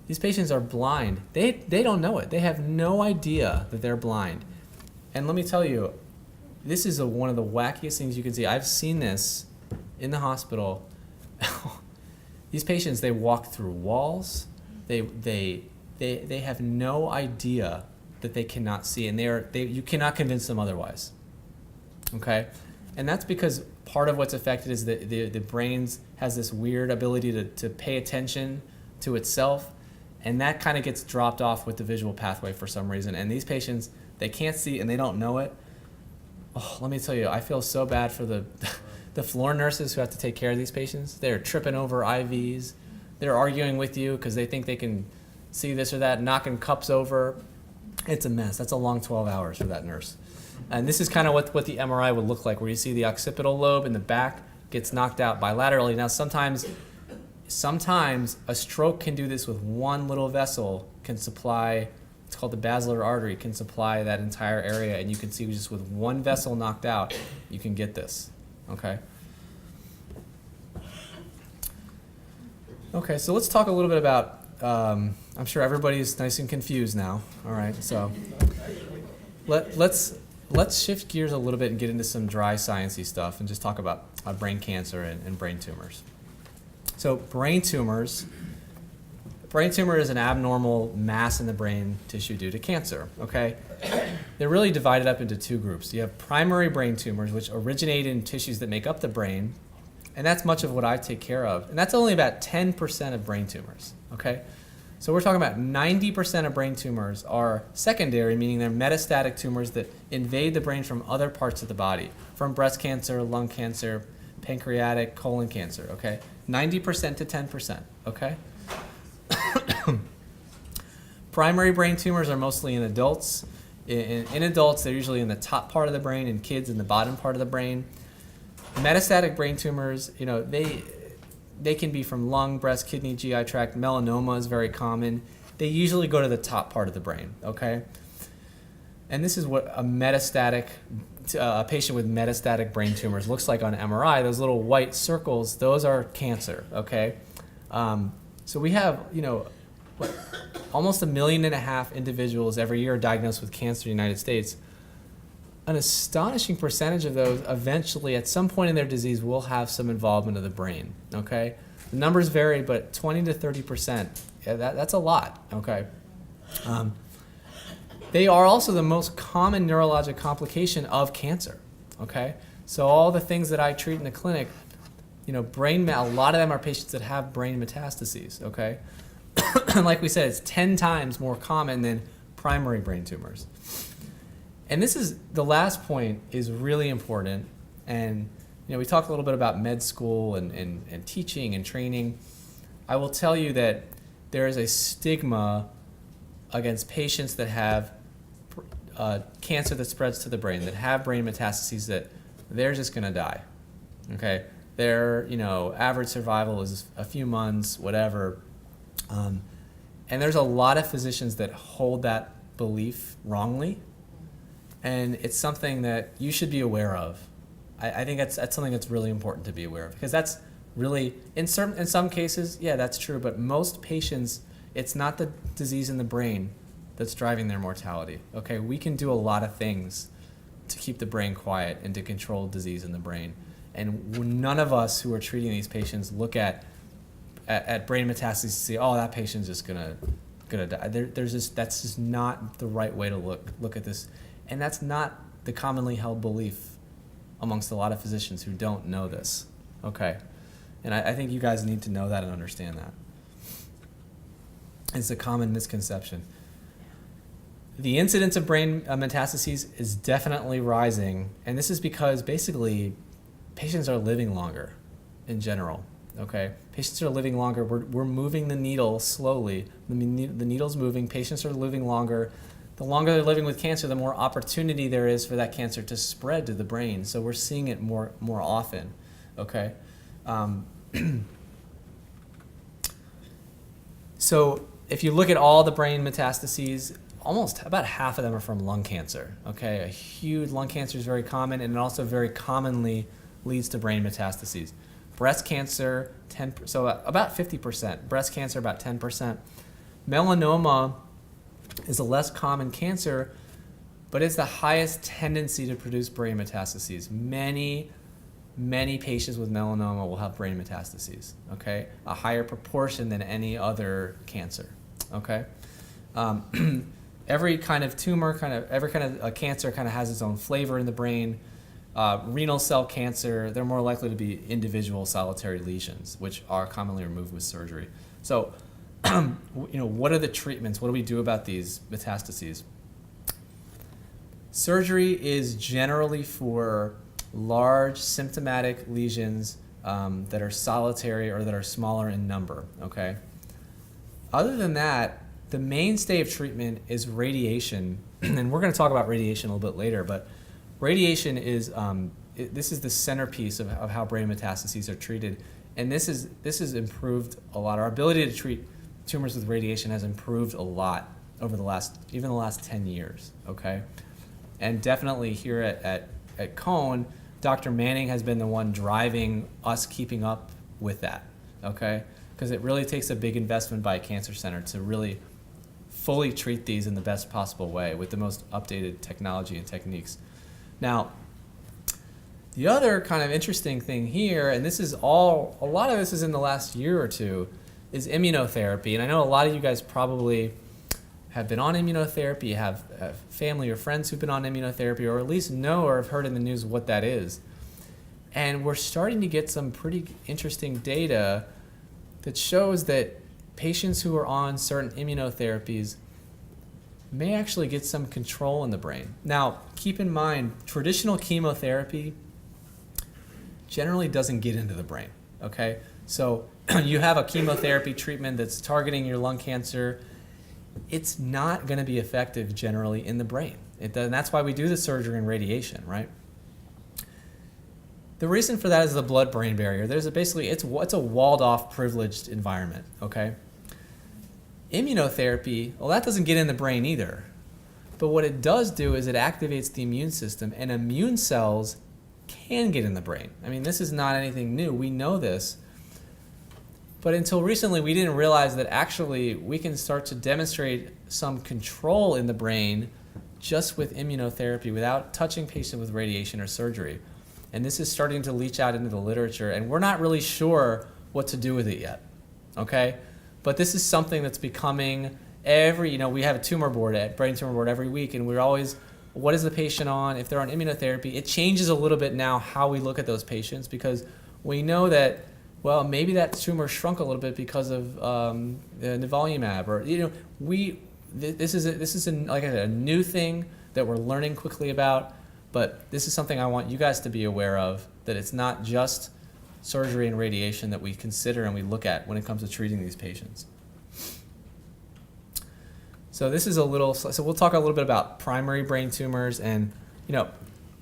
these patients are blind. They don't know it. They have no idea that they're blind. And let me tell you, this is one of the wackiest things you can see. I've seen this in the hospital. These patients, they walk through walls. They have no idea that they cannot see, and you cannot convince them otherwise. Okay, and that's because part of what's affected is that the brain has this weird ability to pay attention to itself, and that kind of gets dropped off with the visual pathway for some reason. And these patients, they can't see and they don't know it. Oh, let me tell you, I feel so bad for the The floor nurses who have to take care of these patients, they're tripping over IVs. They're arguing with you because they think they can see this or that, knocking cups over. It's a mess. That's a long 12 hours for that nurse. And this is kind of what the MRI would look like, where you see the occipital lobe in the back gets knocked out bilaterally. Now, sometimes a stroke can do this with one little vessel, can supply, it's called the basilar artery, can supply that entire area, and you can see just with one vessel knocked out, you can get this, okay? Okay, so let's talk a little bit about, I'm sure everybody's nice and confused now, all right? So let's shift gears a little bit and get into some dry sciencey stuff and just talk about brain cancer and brain tumors. So brain tumor is an abnormal mass in the brain tissue due to cancer, okay? They're really divided up into two groups. You have primary brain tumors, which originate in tissues that make up the brain, and that's much of what I take care of. And that's only about 10% of brain tumors, okay? So we're talking about 90% of brain tumors are secondary, meaning they're metastatic tumors that invade the brain from other parts of the body, from breast cancer, lung cancer, pancreatic, colon cancer, okay? 90% to 10%, okay? Primary brain tumors are mostly in adults. In adults, they're usually in the top part of the brain, in kids in the bottom part of the brain. Metastatic brain tumors, you know, they can be from lung, breast, kidney, GI tract. Melanoma is very common. They usually go to the top part of the brain, okay? And this is what a patient with metastatic brain tumors looks like on MRI. Those little white circles, those are cancer, okay? So we have, you know, almost 1.5 million individuals every year diagnosed with cancer in the United States. An astonishing percentage of those eventually, at some point in their disease, will have some involvement of the brain, okay? The numbers vary, but 20 to 30%, yeah, that's a lot, okay? They are also the most common neurologic complication of cancer, okay? So all the things that I treat in the clinic, you know, a lot of them are patients that have brain metastases, okay? And like we said, it's 10 times more common than primary brain tumors. And this is, the last point is really important. And, you know, we talked a little bit about med school and teaching and training. I will tell you that there is a stigma against patients that have cancer that spreads to the brain, that have brain metastases, that they're just gonna die, okay? Their, you know, average survival is a few months, whatever. And there's a lot of physicians that hold that belief wrongly. And it's something that you should be aware of. I think that's something that's really important to be aware of, because that's really, in some cases, yeah, that's true, but most patients, it's not the disease in the brain that's driving their mortality, okay? We can do a lot of things to keep the brain quiet and to control disease in the brain. And none of us who are treating these patients look at brain metastases and say, oh, that patient's just gonna die. That's just not the right way to look at this. And that's not the commonly held belief amongst a lot of physicians who don't know this, okay? And I think you guys need to know that and understand that. It's a common misconception. The incidence of brain metastases is definitely rising, and this is because basically patients are living longer in general, okay? Patients are living longer. We're moving the needle slowly. The needle's moving. Patients are living longer. The longer they're living with cancer, the more opportunity there is for that cancer to spread to the brain. So we're seeing it more often, okay? So if you look at all the brain metastases, almost about half of them are from lung cancer, okay? A huge lung cancer is very common, and it also very commonly leads to brain metastases. Breast cancer, so about 50%. Breast cancer, about 10%. Melanoma is a less common cancer, but it's the highest tendency to produce brain metastases. Many patients with melanoma will have brain metastases, okay? A higher proportion than any other cancer, okay? Every kind of tumor, every kind of cancer kind of has its own flavor in the brain. Renal cell cancer, they're more likely to be individual solitary lesions, which are commonly removed with surgery. So, you know, what are the treatments? What do we do about these metastases? Surgery is generally for large symptomatic lesions that are solitary or that are smaller in number, okay? Other than that, the mainstay of treatment is radiation, and we're going to talk about radiation a little bit later, but radiation is, this is the centerpiece of how brain metastases are treated, and this is improved a lot. Our ability to treat tumors with radiation has improved a lot over the last 10 years, okay? And definitely here at Cone, Dr. Manning has been the one driving us keeping up with that, okay? Because it really takes a big investment by a cancer center to really fully treat these in the best possible way with the most updated technology and techniques. Now, the other kind of interesting thing here, and this is a lot of this is in the last year or two, is immunotherapy. And I know a lot of you guys probably have been on immunotherapy, have family or friends who've been on immunotherapy, or at least know or have heard in the news what that is. And we're starting to get some pretty interesting data that shows that patients who are on certain immunotherapies may actually get some control in the brain. Now, keep in mind, traditional chemotherapy generally doesn't get into the brain, okay? So you have a chemotherapy treatment that's targeting your lung cancer. It's not going to be effective generally in the brain. And that's why we do the surgery and radiation, right? The reason for that is the blood-brain barrier. It's a walled-off, privileged environment, okay? Immunotherapy, well, that doesn't get in the brain either. But what it does do is it activates the immune system, and immune cells can get in the brain. I mean, this is not anything new. We know this. But until recently, we didn't realize that actually we can start to demonstrate some control in the brain just with immunotherapy without touching patients with radiation or surgery. And this is starting to leach out into the literature, and we're not really sure what to do with it yet, okay? But this is something that's becoming we have a tumor board, brain tumor board every week, and we're always, what is the patient on? If they're on immunotherapy, it changes a little bit now how we look at those patients, because we know that, well, maybe that tumor shrunk a little bit because of nivolumab, or this is like I said, a new thing that we're learning quickly about. But this is something I want you guys to be aware of, that it's not just surgery and radiation that we consider and we look at when it comes to treating these patients. So this is so we'll talk a little bit about primary brain tumors, and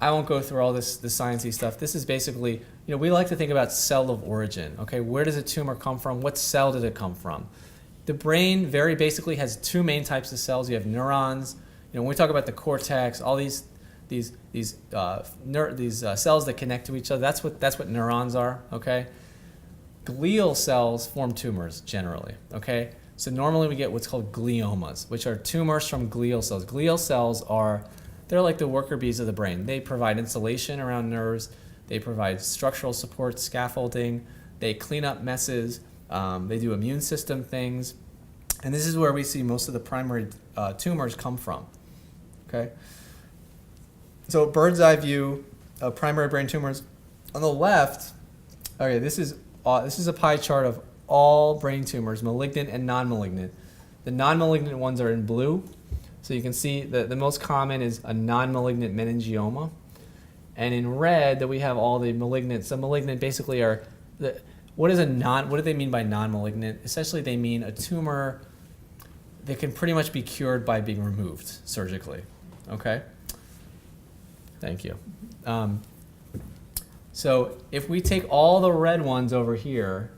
I won't go through all the sciencey stuff. This is basically, we like to think about cell of origin, okay? Where does a tumor come from? What cell did it come from? The brain very basically has two main types of cells. You have neurons. When we talk about the cortex, all these cells that connect to each other, that's what neurons are, okay? Glial cells form tumors generally, okay? So normally we get what's called gliomas, which are tumors from glial cells. Glial cells they're like the worker bees of the brain. They provide insulation around nerves. They provide structural support, scaffolding. They clean up messes. They do immune system things. And this is where we see most of the primary tumors come from, okay? So bird's eye view of primary brain tumors. On the left, okay, this is a pie chart of all brain tumors, malignant and non-malignant. The non-malignant ones are in blue. So you can see the most common is a non-malignant meningioma. And in red, that we have all the malignant. So malignant basically are, what do they mean by non-malignant? Essentially they mean a tumor that can pretty much be cured by being removed surgically, okay? Thank you. So if we take all the red ones over here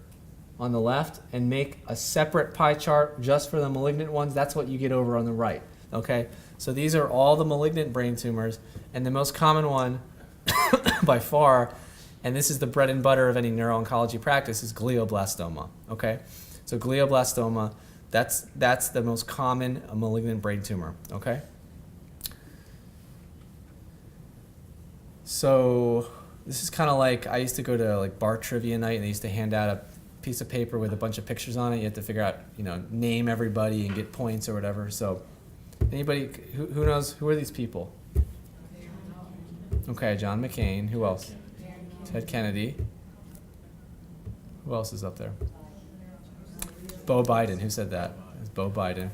on the left and make a separate pie chart just for the malignant ones, that's what you get over on the right, okay? So these are all the malignant brain tumors, and the most common one by far, and this is the bread and butter of any neuro-oncology practice, is glioblastoma, okay? So glioblastoma, that's the most common malignant brain tumor, okay? So this is kind of like, I used to go to like bar trivia night, and they used to hand out a piece of paper with a bunch of pictures on it. You have to figure out, name everybody and get points or whatever. So anybody, who knows, who are these people? Okay, John McCain. Who else? Ted Kennedy. Who else is up there? Bo Biden. Who said that? It's Bo Biden.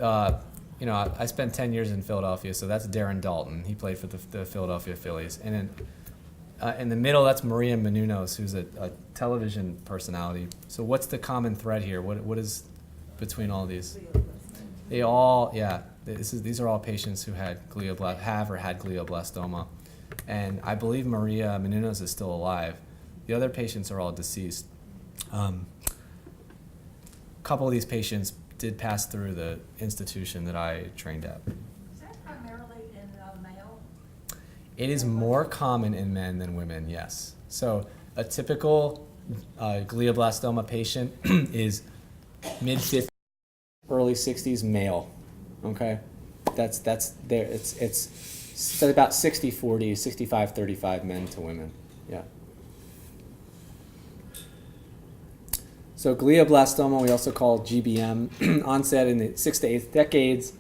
I spent 10 years in Philadelphia, so that's Darren Dalton. He played for the Philadelphia Phillies. And then In the middle, that's Maria Menounos, who's a television personality. So what's the common thread here? What is between all these? They all, yeah, these are all patients who had have or had glioblastoma. And I believe Maria Menounos is still alive. The other patients are all deceased. A couple of these patients did pass through the institution that I trained at. Is that primarily in male? It is more common in men than women, yes. So a typical glioblastoma patient is mid-50s, early 60s male, okay? That's there. It's about 60-40, 65-35 men to women, yeah. So glioblastoma, we also call GBM, onset in the 6th to 8th decades.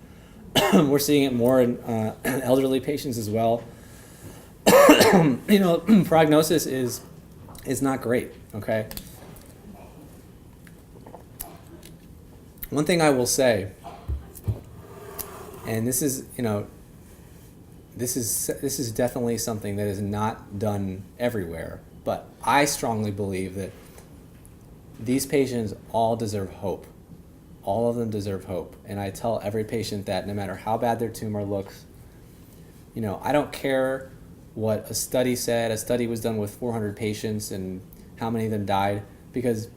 We're seeing it more in elderly patients as well. Prognosis is not great, okay? One thing I will say, and this is definitely something that is not done everywhere, but I strongly believe that these patients all deserve hope. All of them deserve hope. And I tell every patient that no matter how bad their tumor looks, I don't care what a study said. A study was done with 400 patients and how many of them died, because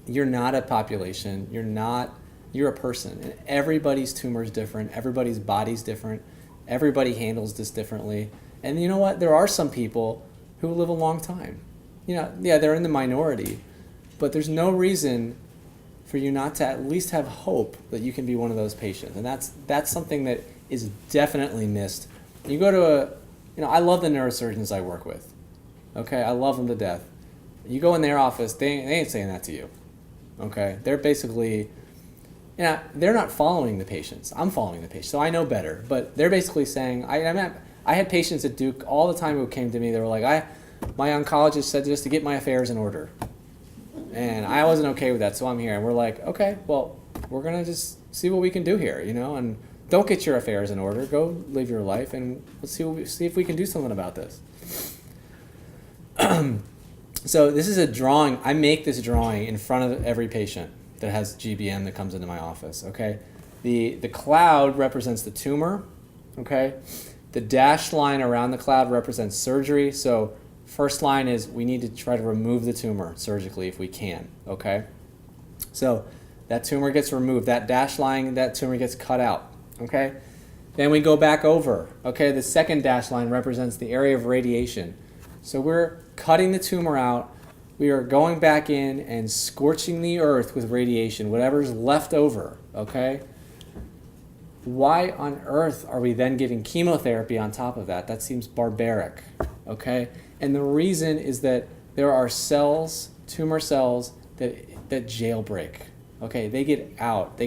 you're not a population. You're a person. And everybody's tumor is different. Everybody's body's different. Everybody handles this differently. And you know what? There are some people who live a long time. They're in the minority. But there's no reason for you not to at least have hope that you can be one of those patients. And that's something that is definitely missed. You go to I love the neurosurgeons I work with. Okay, I love them to death. You go in their office, they ain't saying that to you. Okay, they're basically, they're not following the patients. I'm following the patients, so I know better. But they're basically saying, I had patients at Duke all the time who came to me. They were like, my oncologist said just to get my affairs in order. And I wasn't okay with that, so I'm here. And we're like, okay, well, we're going to just see what we can do here, and don't get your affairs in order. Go live your life, and let's see if we can do something about this. So this is a drawing. I make this drawing in front of every patient that has GBM that comes into my office, okay? The cloud represents the tumor, okay? The dashed line around the cloud represents surgery, so first line is we need to try to remove the tumor surgically if we can, okay? So that tumor gets removed. That dashed line, that tumor gets cut out, okay? Then we go back over, okay? The second dashed line represents the area of radiation. So we're cutting the tumor out. We are going back in and scorching the earth with radiation, whatever's left over, okay? Why on earth are we then giving chemotherapy on top of that? That seems barbaric, okay? And the reason is that there are cells, tumor cells, that jailbreak. Okay, they get out.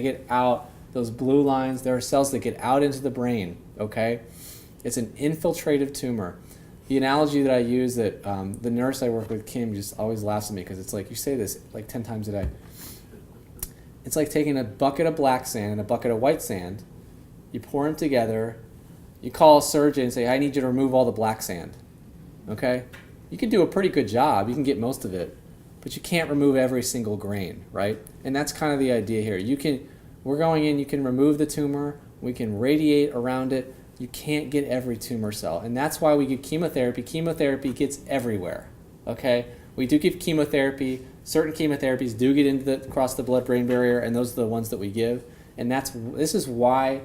Those blue lines, there are cells that get out into the brain. Okay, it's an infiltrative tumor. The analogy that I use that the nurse I work with, Kim, just always laughs at me because it's like you say this like 10 times a day. It's like taking a bucket of black sand and a bucket of white sand. You pour them together. You call a surgeon and say, I need you to remove all the black sand. Okay? You can do a pretty good job. You can get most of it. But you can't remove every single grain, right? And that's kind of the idea here. We're going in, you can remove the tumor. We can radiate around it. You can't get every tumor cell. And that's why we give chemotherapy. Chemotherapy gets everywhere. Okay? We do give chemotherapy. Certain chemotherapies do get across the blood-brain barrier, and those are the ones that we give. And this is why,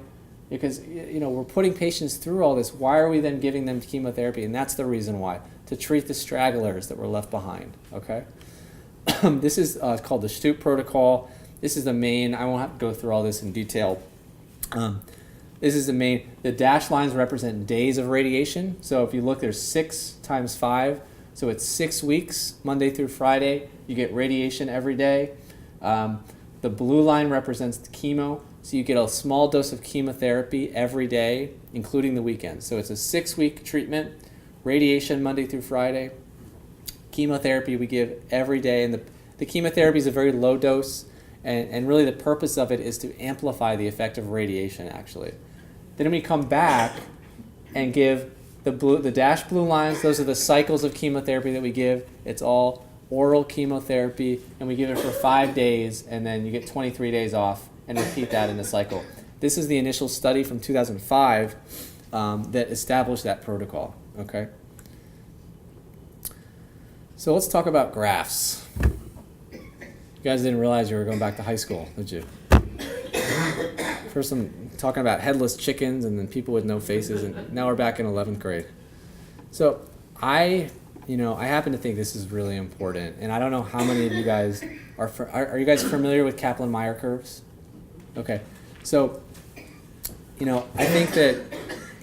because we're putting patients through all this. Why are we then giving them chemotherapy? And that's the reason why, to treat the stragglers that were left behind. Okay, this is called the Stoop protocol. This is the main. I won't have to go through all this in detail. This is the main. The dashed lines represent days of radiation. So if you look, there's 6 times 5. So it's 6 weeks, Monday through Friday. You get radiation every day. The blue line represents the chemo. So you get a small dose of chemotherapy every day, including the weekends. So it's a 6-week treatment, radiation Monday through Friday. Chemotherapy we give every day. And the chemotherapy is a very low dose. And really the purpose of it is to amplify the effect of radiation, actually. Then we come back and give The dashed blue lines, those are the cycles of chemotherapy that we give. It's all oral chemotherapy, and we give it for 5 days, and then you get 23 days off, and repeat that in the cycle. This is the initial study from 2005 that established that protocol. Okay. So let's talk about graphs. You guys didn't realize you were going back to high school, did you? First I'm talking about headless chickens and then people with no faces, and now we're back in 11th grade. So I happen to think this is really important, and I don't know how many of you guys are you guys familiar with Kaplan-Meier curves? Okay. So, I think that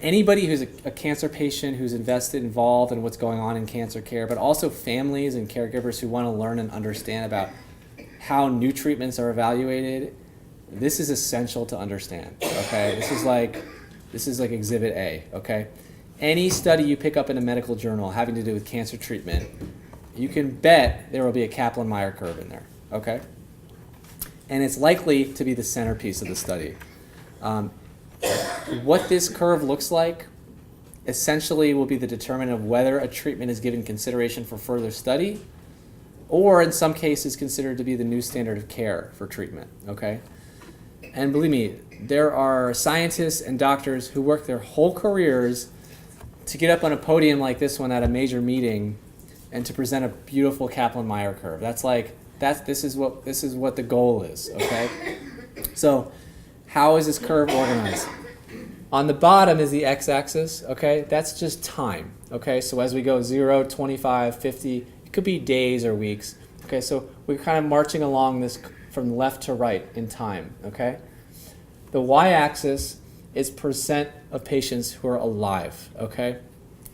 anybody who's a cancer patient who's involved in what's going on in cancer care, but also families and caregivers who want to learn and understand about how new treatments are evaluated, this is essential to understand. Okay, this is like Exhibit A. Okay, any study you pick up in a medical journal having to do with cancer treatment, you can bet there will be a Kaplan-Meier curve in there. Okay, and it's likely to be the centerpiece of the study. What this curve looks like essentially will be the determinant of whether a treatment is given consideration for further study, or in some cases considered to be the new standard of care for treatment. Okay, and believe me, there are scientists and doctors who work their whole careers to get up on a podium like this one at a major meeting and to present a beautiful Kaplan-Meier curve. This is what the goal is. Okay, so how is this curve organized? On the bottom is the x-axis, okay? That's just time, okay? So as we go 0, 25, 50, it could be days or weeks, okay? So we're kind of marching along this from left to right in time, okay? The y-axis is percent of patients who are alive, okay?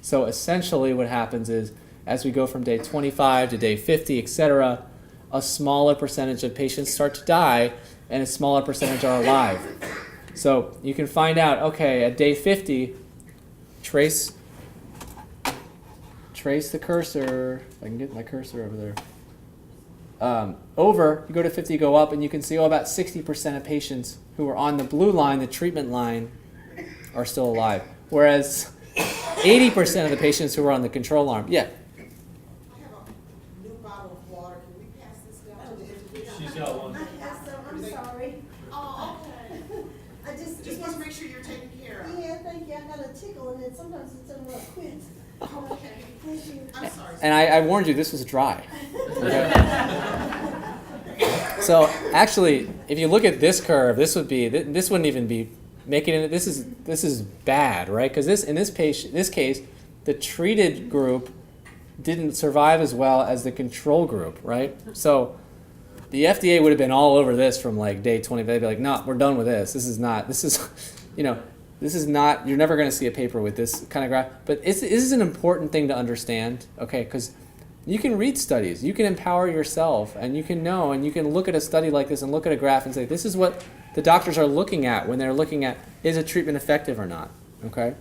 So essentially what happens is as we go from day 25 to day 50, etc., a smaller percentage of patients start to die and a smaller percentage are alive. So you can find out, okay, at day 50, trace the cursor, if I can get my cursor over there, you go to 50, go up, and you can see about 60% of patients who are on the blue line, the treatment line, are still alive. Whereas 80% of the patients who are on the control arm, yeah. I have a new bottle of water. Can we pass this down to the individual? She's got one. I have some, I'm sorry. Oh, okay. I Just want to make sure you're taken care of. Yeah, thank you, I got a tickle and then sometimes it's a little quit. Okay. Thank you. I'm sorry. And I warned you, this was dry. Okay? So actually, if you look at this curve, this wouldn't even be making it. This is bad, right? Because this case, the treated group didn't survive as well as the control group, right? So the FDA would have been all over this from like day 20. They'd be like, no, we're done with this. This is not, you're never going to see a paper with this kind of graph. But this is an important thing to understand, okay? Because you can read studies. You can empower yourself, and you can know, and you can look at a study like this and look at a graph and say, this is what the doctors are looking at when they're looking at, is a treatment effective or not, okay?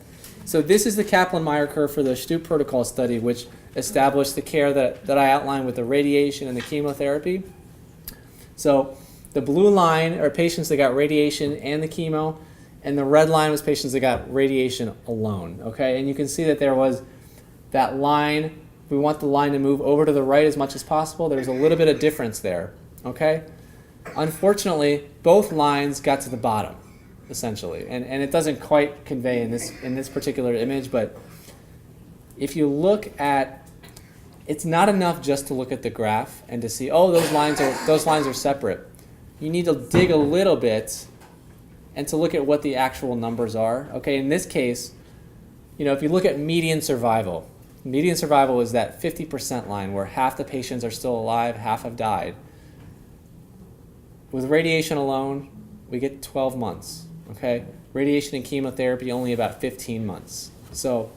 So this is the Kaplan-Meier curve for the Stoop protocol study, which established the care that I outlined with the radiation and the chemotherapy. So the blue line are patients that got radiation and the chemo, and the red line was patients that got radiation alone, okay? And you can see that there was that line. We want the line to move over to the right as much as possible. There's a little bit of difference there, okay? Unfortunately, both lines got to the bottom, essentially, and it doesn't quite convey in this particular image, but if you look at, it's not enough just to look at the graph and to see, oh, those lines are separate. You need to dig a little bit and to look at what the actual numbers are. Okay, in this case, if you look at median survival is that 50% line where half the patients are still alive, half have died. With radiation alone, we get 12 months. Okay, radiation and chemotherapy only about 15 months. So,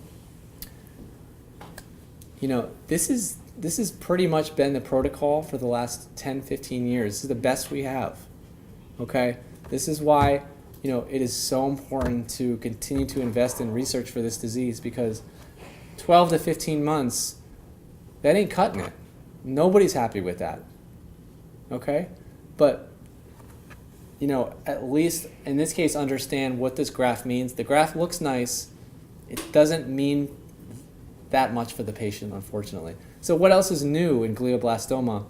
this has pretty much been the protocol for the last 10, 15 years. This is the best we have. Okay, this is why it is so important to continue to invest in research for this disease, because 12 to 15 months, that ain't cutting it. Nobody's happy with that. Okay, but at least in this case, understand what this graph means. The graph looks nice. it doesn't mean that much for the patient, unfortunately. So what else is new in glioblastoma?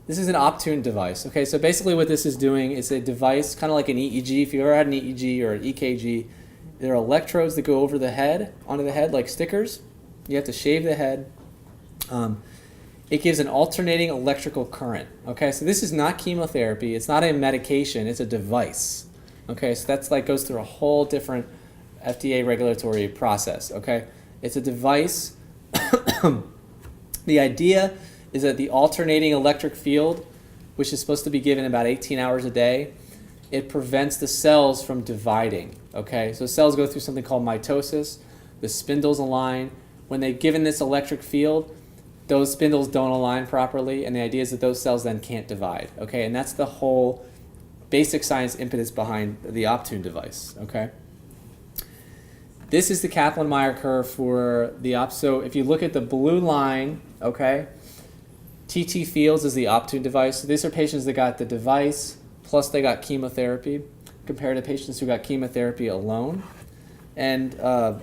This is an Optune device. Okay, so basically what this is doing is a device, kind of like an EEG. If you ever had an EEG or an EKG, there are electrodes that go over the head, onto the head like stickers. You have to shave the head. It gives an alternating electrical current. Okay, so this is not chemotherapy. It's not a medication. It's a device. Okay, so that's like goes through a whole different FDA regulatory process. Okay, it's a device. The idea is that the alternating electric field, which is supposed to be given about 18 hours a day, it prevents the cells from dividing. Okay, so cells go through something called mitosis. The spindles align. When they're given this electric field, those spindles don't align properly, and the idea is that those cells then can't divide. Okay, and that's the whole basic science impetus behind the Optune device. Okay. This is the Kaplan-Meier curve for the So if you look at the blue line, okay, TT Fields is the Optune device. So these are patients that got the device plus they got chemotherapy, compared to patients who got chemotherapy alone. And there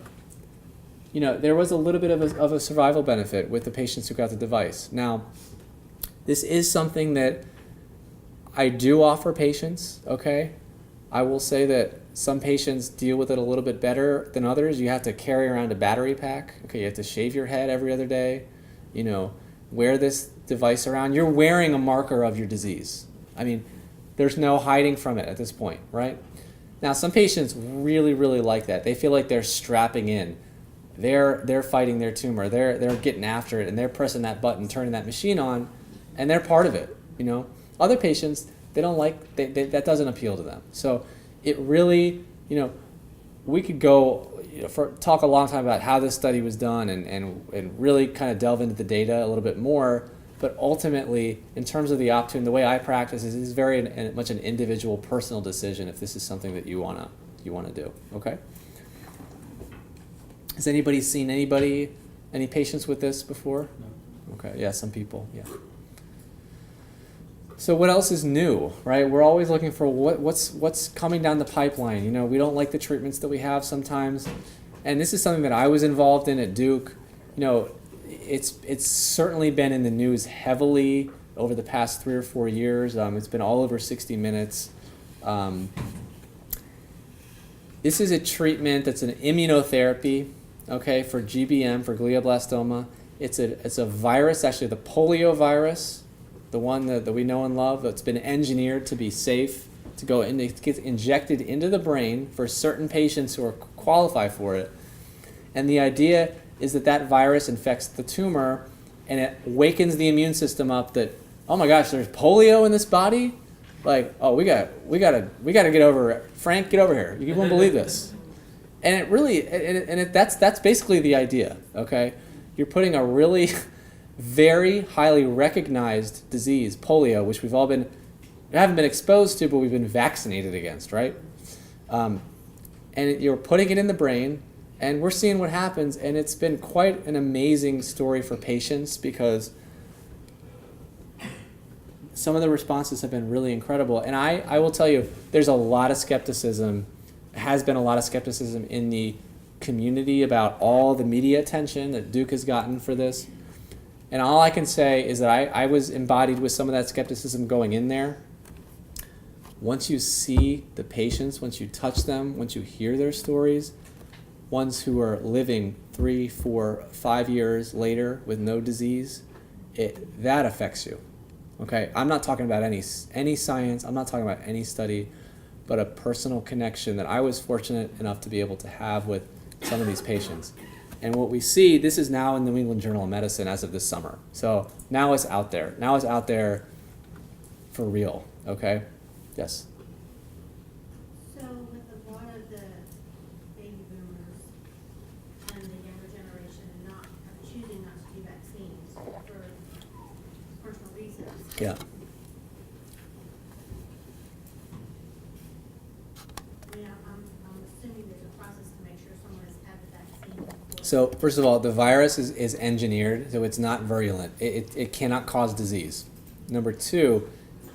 was a little bit of a survival benefit with the patients who got the device. Now, this is something that I do offer patients, okay? I will say that some patients deal with it a little bit better than others. You have to carry around a battery pack. Okay, you have to shave your head every other day. Wear this device around. You're wearing a marker of your disease. I mean, there's no hiding from it at this point, right? Now, some patients really, really like that. They feel like they're strapping in. They're fighting their tumor. They're getting after it, and they're pressing that button, turning that machine on, and they're part of it. Other patients, they don't like that doesn't appeal to them. So it really, we could go talk a long time about how this study was done and really kind of delve into the data a little bit more. But ultimately, in terms of the Optune, the way I practice is very much an individual, personal decision if this is something that you wanna do. Okay. Has anybody seen any patients with this before? No. Okay. Yeah, some people. Yeah. So what else is new, right? We're always looking for what's coming down the pipeline. We don't like the treatments that we have sometimes, and this is something that I was involved in at Duke. It's certainly been in the news heavily over the past 3 or 4 years. It's been all over 60 Minutes. This is a treatment that's an immunotherapy, okay, for GBM, for glioblastoma. It's a virus, actually the polio virus, the one that we know and love, that's been engineered to be safe, to go in, it gets injected into the brain for certain patients who are qualify for it. And the idea is that virus infects the tumor and it wakens the immune system up that, oh my gosh, there's polio in this body? Like, oh, we gotta get over it. Frank, get over here. You won't believe this. And it really, that's basically the idea, okay? You're putting a really very highly recognized disease, polio, which we haven't been exposed to, but we've been vaccinated against, right? And you're putting it in the brain, and we're seeing what happens, and it's been quite an amazing story for patients because some of the responses have been really incredible. And I will tell you, there's a lot of skepticism, has been a lot of skepticism in the community about all the media attention that Duke has gotten for this. And all I can say is that I was embodied with some of that skepticism going in there. Once you see the patients, once you touch them, once you hear their stories, ones who are living 3, 4, 5 years later with no disease, that affects you. Okay, I'm not talking about any science, I'm not talking about any study, but a personal connection that I was fortunate enough to be able to have with some of these patients. And what we see, this is now in the New England Journal of Medicine as of this summer. So now it's out there. Now it's out there for real, okay? Yes? So with a lot of the baby boomers and the younger generation not choosing not to do vaccines for personal reasons. Yeah. I'm assuming there's a process to make sure someone has had the vaccine before. So first of all, the virus is engineered, so it's not virulent. It cannot cause disease. Number 2,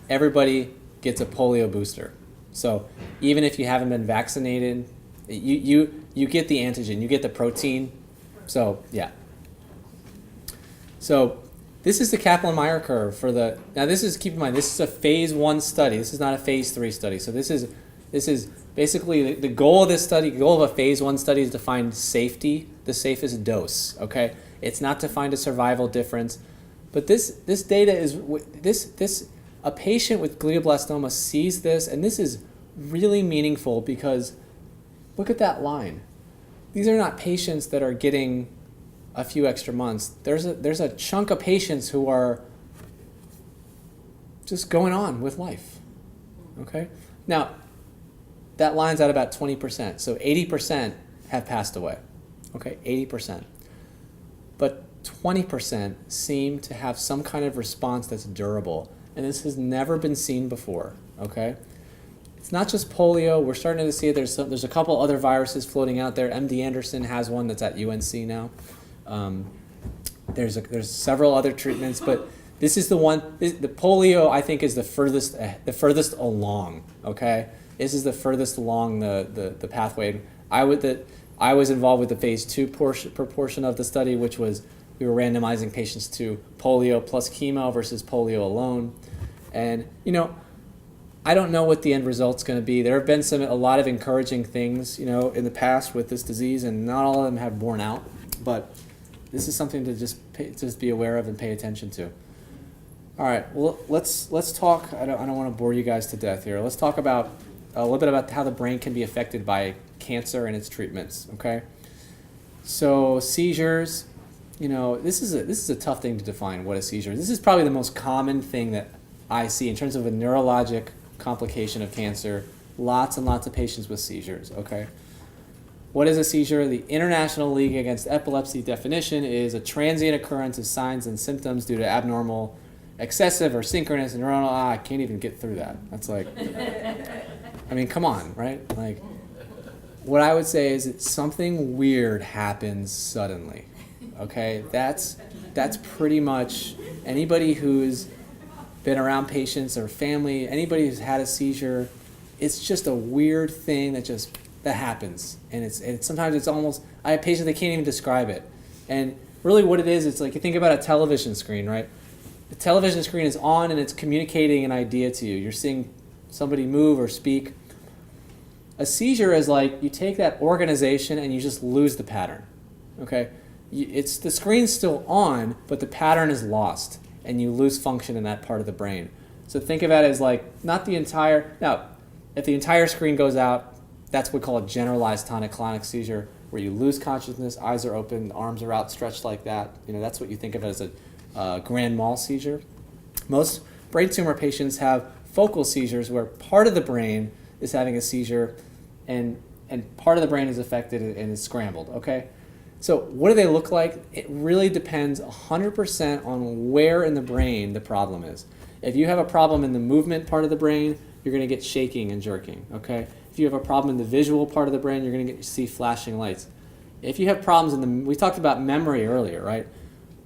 everybody gets a polio booster. So even if you haven't been vaccinated, You get the antigen, you get the protein. So yeah. So this is the Kaplan-Meier curve for the. Now this is, keep in mind, this is a phase 1 study. This is not a phase 3 study. So this is basically the goal of this study. The goal of a phase 1 study is to find safety, the safest dose. Okay, it's not to find a survival difference. But this data is this a patient with glioblastoma sees this, and this is really meaningful because look at that line. These are not patients that are getting a few extra months. There's a chunk of patients who are just going on with life. Okay? Now, that line's at about 20%. So 80% have passed away. Okay? 80%. But 20% seem to have some kind of response that's durable. And this has never been seen before. Okay? It's not just polio. We're starting to see it. There's a couple other viruses floating out there. MD Anderson has one that's at UNC now. There's several other treatments, but this is the one. The polio, I think, is the furthest along. Okay, this is the furthest along the pathway. I was involved with the phase 2 proportion of the study, which was we were randomizing patients to polio plus chemo versus polio alone, and I don't know what the end result's going to be. There have been a lot of encouraging things, in the past with this disease, and not all of them have borne out. But this is something to just be aware of and pay attention to. All right. Well, let's talk. I don't want to bore you guys to death here. Let's talk about a little bit about how the brain can be affected by cancer and its treatments. Okay. So seizures. This is a tough thing to define. What a seizure is. This is probably the most common thing that I see in terms of a neurologic complication of cancer. Lots and lots of patients with seizures. Okay. What is a seizure? The International League Against Epilepsy definition is a transient occurrence of signs and symptoms due to abnormal, excessive, or synchronous neuronal. I can't even get through that. That's like, I mean, come on, right? Like, what I would say is that something weird happens suddenly. Okay, that's pretty much anybody who's been around patients or family, anybody who's had a seizure. It's just a weird thing that happens, and it's sometimes it's almost, I have patients that can't even describe it. And really what it is, it's like you think about a television screen, right? The television screen is on and it's communicating an idea to you. You're seeing somebody move or speak. A seizure is like you take that organization and you just lose the pattern. Okay? It's the screen's still on, but the pattern is lost and you lose function in that part of the brain. So think of that as like not the entire, now if the entire screen goes out, that's what we call a generalized tonic-clonic seizure, where you lose consciousness, eyes are open, arms are outstretched like that. That's what you think of as a grand mal seizure. Most brain tumor patients have focal seizures where part of the brain is having a seizure and part of the brain is affected and is scrambled, okay? So what do they look like? It really depends 100% on where in the brain the problem is. If you have a problem in the movement part of the brain, you're going to get shaking and jerking, okay? If you have a problem in the visual part of the brain, you're going to see flashing lights. If you have problems we talked about memory earlier, right?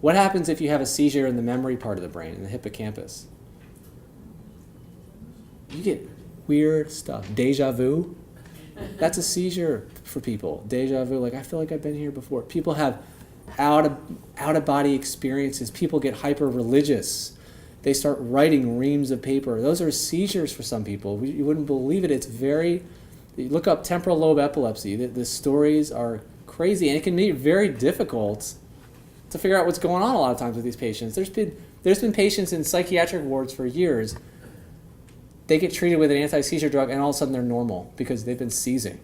What happens if you have a seizure in the memory part of the brain, in the hippocampus? You get weird stuff. Deja vu. That's a seizure for people. Deja vu, like I feel like I've been here before. People have out-of-body experiences. People get hyper-religious. They start writing reams of paper. Those are seizures for some people. You wouldn't believe it. It's very, you look up temporal lobe epilepsy. The stories are crazy, and it can be very difficult to figure out what's going on a lot of times with these patients. There's been patients in psychiatric wards for years. They get treated with an anti-seizure drug, and all of a sudden they're normal because they've been seizing,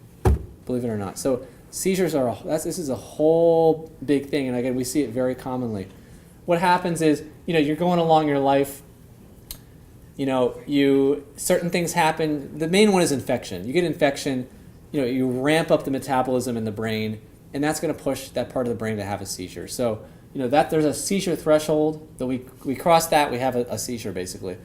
believe it or not. So seizures this is a whole big thing, and again, we see it very commonly. What happens is, you're going along your life, certain things happen. The main one is infection. You get infection, you ramp up the metabolism in the brain, and that's going to push that part of the brain to have a seizure. So, that there's a seizure threshold, that we cross that, we have a seizure basically.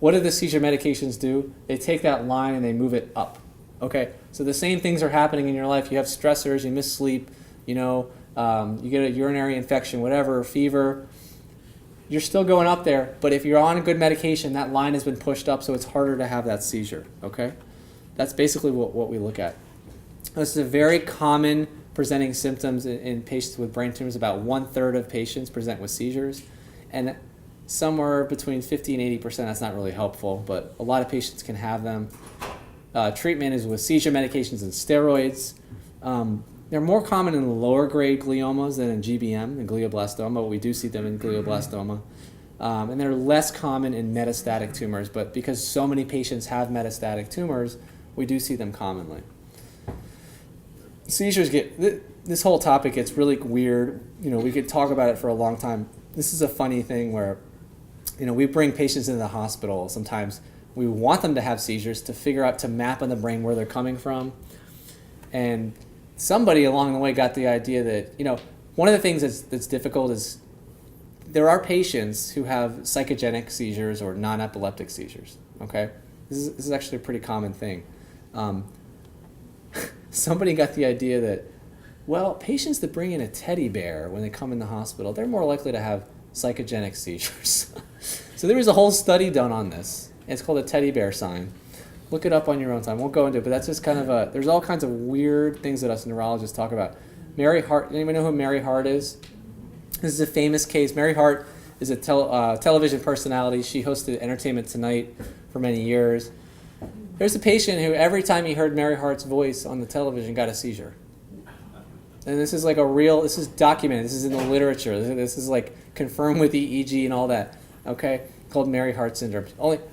What do the seizure medications do? They take that line and they move it up. Okay, so the same things are happening in your life. You have stressors, you miss sleep, you get a urinary infection, whatever, fever. You're still going up there, but if you're on a good medication, that line has been pushed up, so it's harder to have that seizure, okay? That's basically what we look at. This is a very common presenting symptoms in patients with brain tumors. About 1/3 of patients present with seizures, and somewhere between 50 and 80%, that's not really helpful, but a lot of patients can have them. Treatment is with seizure medications and steroids. They're more common in lower grade gliomas than in GBM and glioblastoma, but we do see them in glioblastoma. And they're less common in metastatic tumors, but because so many patients have metastatic tumors, we do see them commonly. Seizures this whole topic gets really weird. We could talk about it for a long time. This is a funny thing where, we bring patients into the hospital. Sometimes we want them to have seizures to figure out, to map on the brain where they're coming from. And somebody along the way got the idea that, one of the things that's difficult is there are patients who have psychogenic seizures or non-epileptic seizures, okay? This is actually a pretty common thing. Somebody got the idea that, well, patients that bring in a teddy bear when they come in the hospital, they're more likely to have psychogenic seizures. So there was a whole study done on this. It's called a teddy bear sign. Look it up on your own time. Won't go into it, but that's just kind of there's all kinds of weird things that us neurologists talk about. Mary Hart, anyone know who Mary Hart is? This is a famous case. Mary Hart is a television personality. She hosted Entertainment Tonight for many years. There's a patient who every time he heard Mary Hart's voice on the television got a seizure. And this is like this is documented. This is in the literature. This is like confirmed with EEG and all that. Okay? Called Mary Hart syndrome.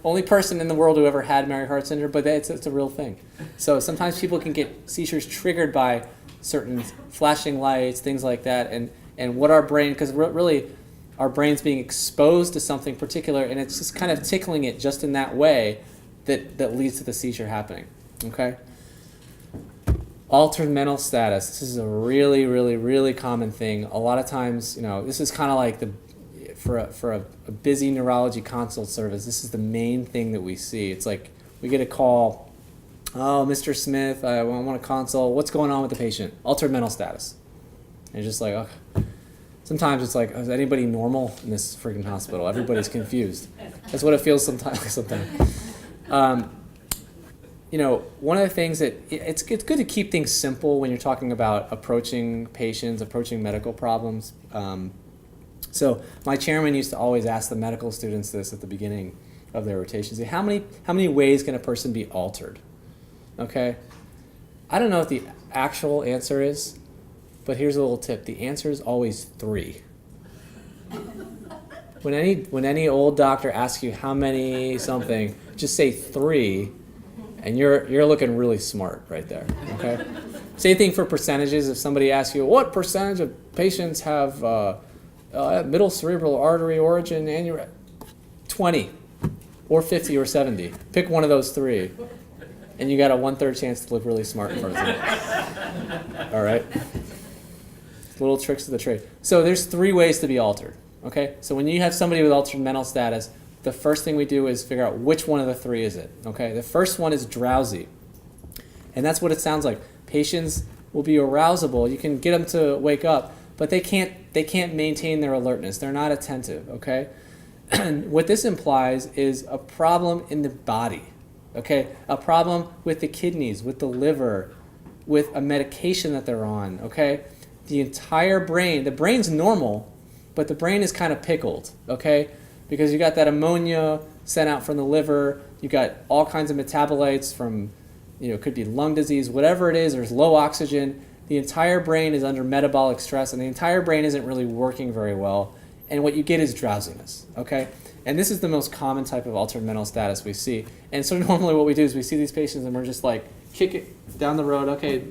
Only person in the world who ever had Mary Hart syndrome, but it's a real thing. So sometimes people can get seizures triggered by certain flashing lights, things like that, and what our brain, because really our brain's being exposed to something particular, and it's just kind of tickling it just in that way that leads to the seizure happening. Okay? Altered mental status. This is a really, really, really common thing. A lot of times, this is kind of like for a busy neurology consult service, this is the main thing that we see. It's like we get a call, oh, Mr. Smith, I want to consult. What's going on with the patient? Altered mental status. And you're just like, okay. Sometimes it's like, is anybody normal in this freaking hospital? Everybody's confused. That's what it feels sometimes. One of the things that it's good to keep things simple when you're talking about approaching patients, approaching medical problems. So my chairman used to always ask the medical students this at the beginning of their rotations. How many ways can a person be altered? Okay? I don't know what the actual answer is, but here's a little tip. The answer is always 3. When any old doctor asks you how many something, just say 3, and you're looking really smart right there. Okay? Same thing for percentages. If somebody asks you, what percentage of patients have middle cerebral artery origin aneurysm? 20, or 50, or 70. Pick one of those 3, and you got a 1/3 chance to look really smart in front of them. All right? Little tricks of the trade. So there's 3 ways to be altered. Okay? So when you have somebody with altered mental status, the first thing we do is figure out which one of the 3 is it. Okay? The first one is drowsy. And that's what it sounds like. Patients will be arousable. You can get them to wake up, but they can't maintain their alertness. They're not attentive, okay? And what this implies is a problem in the body, okay? A problem with the kidneys, with the liver, with a medication that they're on, okay? The entire brain, the brain's normal, but the brain is kind of pickled, okay? Because you got that ammonia sent out from the liver, you got all kinds of metabolites from, it could be lung disease, whatever it is, there's low oxygen. The entire brain is under metabolic stress, and the entire brain isn't really working very well. And what you get is drowsiness, okay? And this is the most common type of altered mental status we see. And so normally what we do is we see these patients and we're just like, kick it down the road. Okay,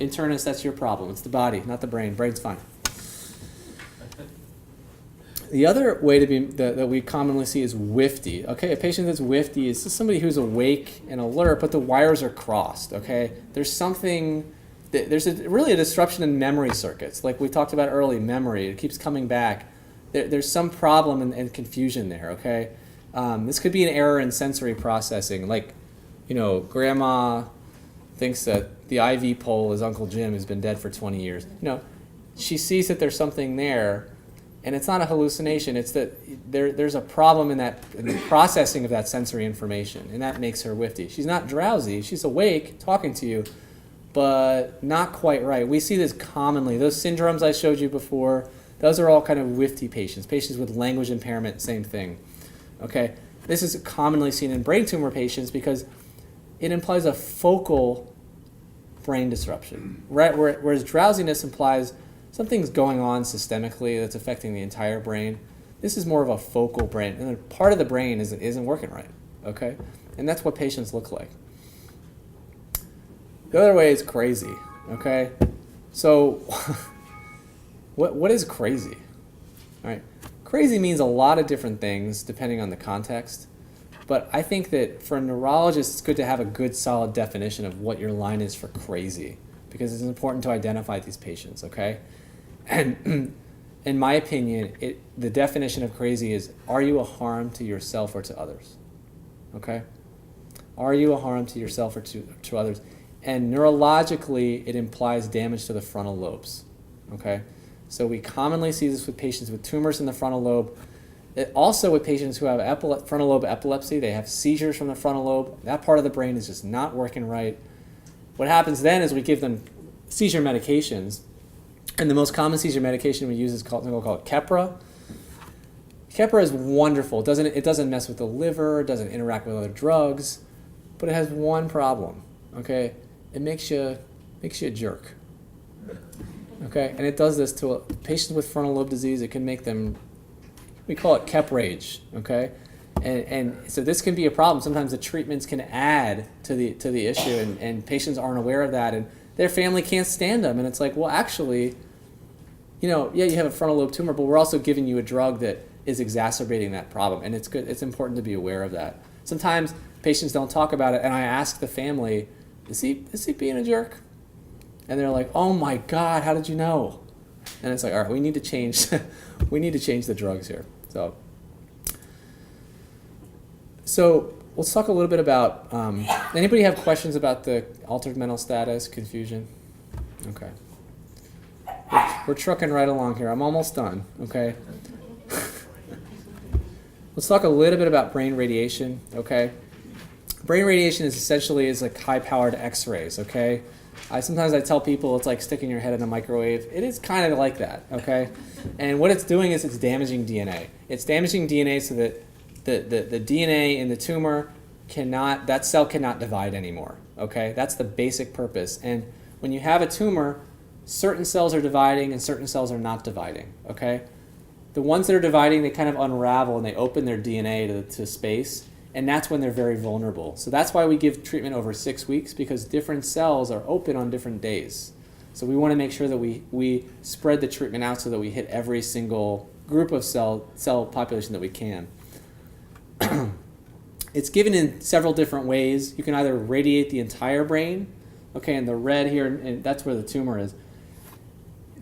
internist, that's your problem. It's the body, not the brain. Brain's fine. The other way to be that we commonly see is wifty. Okay, a patient that's wifty is just somebody who's awake and alert, but the wires are crossed. Okay, there's something. There's really a disruption in memory circuits, like we talked about early. Memory, it keeps coming back. There's some problem and confusion there. Okay, this could be an error in sensory processing. Like, grandma thinks that the IV pole is Uncle Jim, who's been dead for 20 years. She sees that there's something there. And it's not a hallucination. It's that there's a problem in the processing of that sensory information, and that makes her wifty. She's not drowsy. She's awake, talking to you, but not quite right. We see this commonly. Those syndromes I showed you before, those are all kind of WIFT patients. Patients with language impairment, same thing. Okay, this is commonly seen in brain tumor patients because it implies a focal brain disruption, right? Whereas drowsiness implies something's going on systemically that's affecting the entire brain. This is more of a focal brain, and then part of the brain isn't working right, okay? And that's what patients look like. The other way is crazy, okay? So what is crazy? All right, crazy means a lot of different things depending on the context, but I think that for a neurologist, it's good to have a good solid definition of what your line is for crazy, because it's important to identify these patients, okay? And in my opinion, the definition of crazy is, are you a harm to yourself or to others? Okay? Are you a harm to yourself or to others? And neurologically, it implies damage to the frontal lobes. Okay? So we commonly see this with patients with tumors in the frontal lobe. Also with patients who have frontal lobe epilepsy, they have seizures from the frontal lobe. That part of the brain is just not working right. What happens then is we give them seizure medications. And the most common seizure medication we use is called Keppra. Keppra is wonderful. It doesn't mess with the liver, it doesn't interact with other drugs, but it has one problem. Okay, it makes you a jerk. Okay, and it does this to patients with frontal lobe disease. It can make them, we call it Kep rage. Okay, and so this can be a problem. Sometimes the treatments can add to the issue, and patients aren't aware of that, and their family can't stand them. And it's like, well, actually, you have a frontal lobe tumor, but we're also giving you a drug that is exacerbating that problem, and it's good. It's important to be aware of that. Sometimes patients don't talk about it, and I ask the family, is he being a jerk? And they're like, oh my God, how did you know? And it's like, all right, we need to change the drugs here. So let's talk a little bit about, anybody have questions about the altered mental status, confusion? Okay. We're trucking right along here. I'm almost done, okay? Let's talk a little bit about brain radiation, okay? Brain radiation is essentially like high-powered X-rays, okay? Sometimes I tell people it's like sticking your head in a microwave. It is kind of like that, okay? And what it's doing is it's damaging DNA. It's damaging DNA so that the DNA in the tumor that cell cannot divide anymore, okay? That's the basic purpose. And when you have a tumor, certain cells are dividing and certain cells are not dividing, okay? The ones that are dividing, they kind of unravel and they open their DNA to space, and that's when they're very vulnerable. So that's why we give treatment over 6 weeks, because different cells are open on different days. So we want to make sure that we spread the treatment out so that we hit every single group of cell population that we can. It's given in several different ways. You can either radiate the entire brain, okay, and the red here, and that's where the tumor is.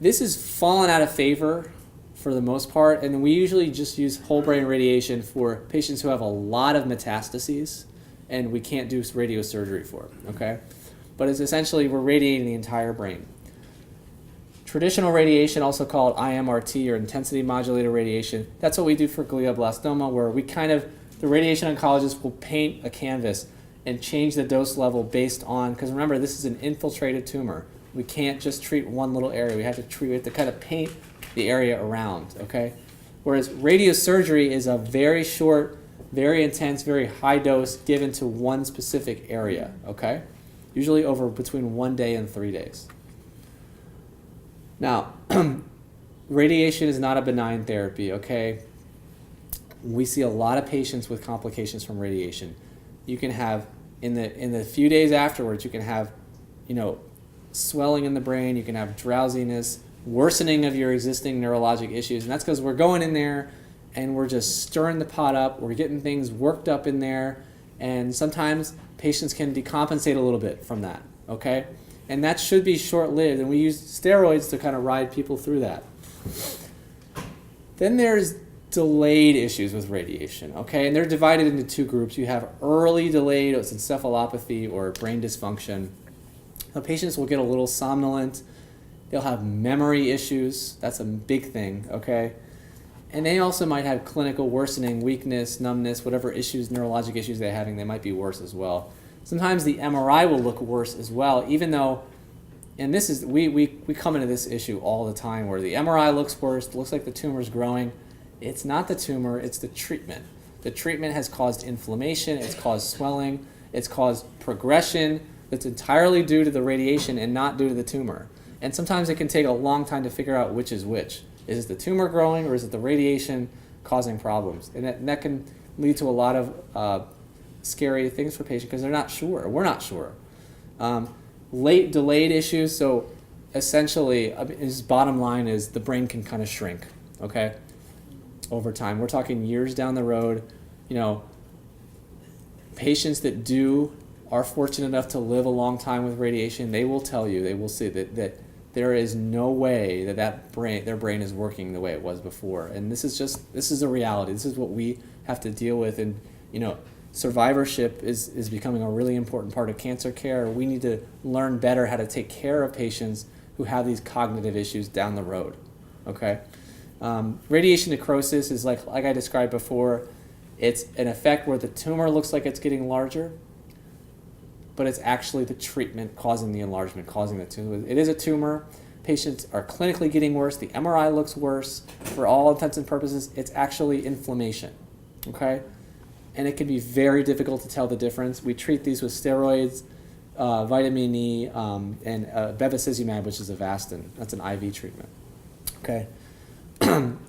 This has fallen out of favor for the most part, and we usually just use whole brain radiation for patients who have a lot of metastases and we can't do radiosurgery for, okay? But it's essentially we're radiating the entire brain. Traditional radiation, also called IMRT or intensity modulated radiation, that's what we do for glioblastoma, where the radiation oncologist will paint a canvas and change the dose level based on, because remember, this is an infiltrated tumor. We can't just treat one little area. We have to kind of paint the area around, okay? Whereas radiosurgery is a very short, very intense, very high dose given to one specific area, okay? Usually over between 1 day and 3 days. Now, radiation is not a benign therapy, okay? We see a lot of patients with complications from radiation. You can have, in the few days afterwards, you can have, swelling in the brain, you can have drowsiness, worsening of your existing neurologic issues, and that's because we're going in there and we're just stirring the pot up, we're getting things worked up in there, and sometimes patients can decompensate a little bit from that, okay? And that should be short-lived, and we use steroids to kind of ride people through that. Then there's delayed issues with radiation, okay? And they're divided into two groups. You have early delayed encephalopathy or brain dysfunction. The patients will get a little somnolent. They'll have memory issues. That's a big thing, okay? And they also might have clinical worsening, weakness, numbness, whatever issues, neurologic issues they're having, they might be worse as well. Sometimes the MRI will look worse as well, even though and this is, we come into this issue all the time where the MRI looks worse, looks like the tumor's growing. It's not the tumor, it's the treatment. The treatment has caused inflammation, it's caused swelling, it's caused progression that's entirely due to the radiation and not due to the tumor. And sometimes it can take a long time to figure out which is which. Is it the tumor growing or is it the radiation causing problems? And that can lead to a lot of scary things for patients because they're not sure. We're not sure. Late delayed issues, so essentially his bottom line is the brain can kind of shrink, okay, over time. We're talking years down the road. You know, patients that are fortunate enough to live a long time with radiation, they will tell you, they will say that there is no way that their brain is working the way it was before. And this is a reality. This is what we have to deal with. And, you know, survivorship is becoming a really important part of cancer care. We need to learn better how to take care of patients who have these cognitive issues down the road, okay? Radiation necrosis is like I described before. It's an effect where the tumor looks like it's getting larger, but it's actually the treatment causing the enlargement, causing the tumor. It is a tumor. Patients are clinically getting worse. The MRI looks worse. For all intents and purposes, it's actually inflammation, okay? And it can be very difficult to tell the difference. We treat these with steroids, vitamin E, and bevacizumab, which is Avastin. That's an IV treatment, okay?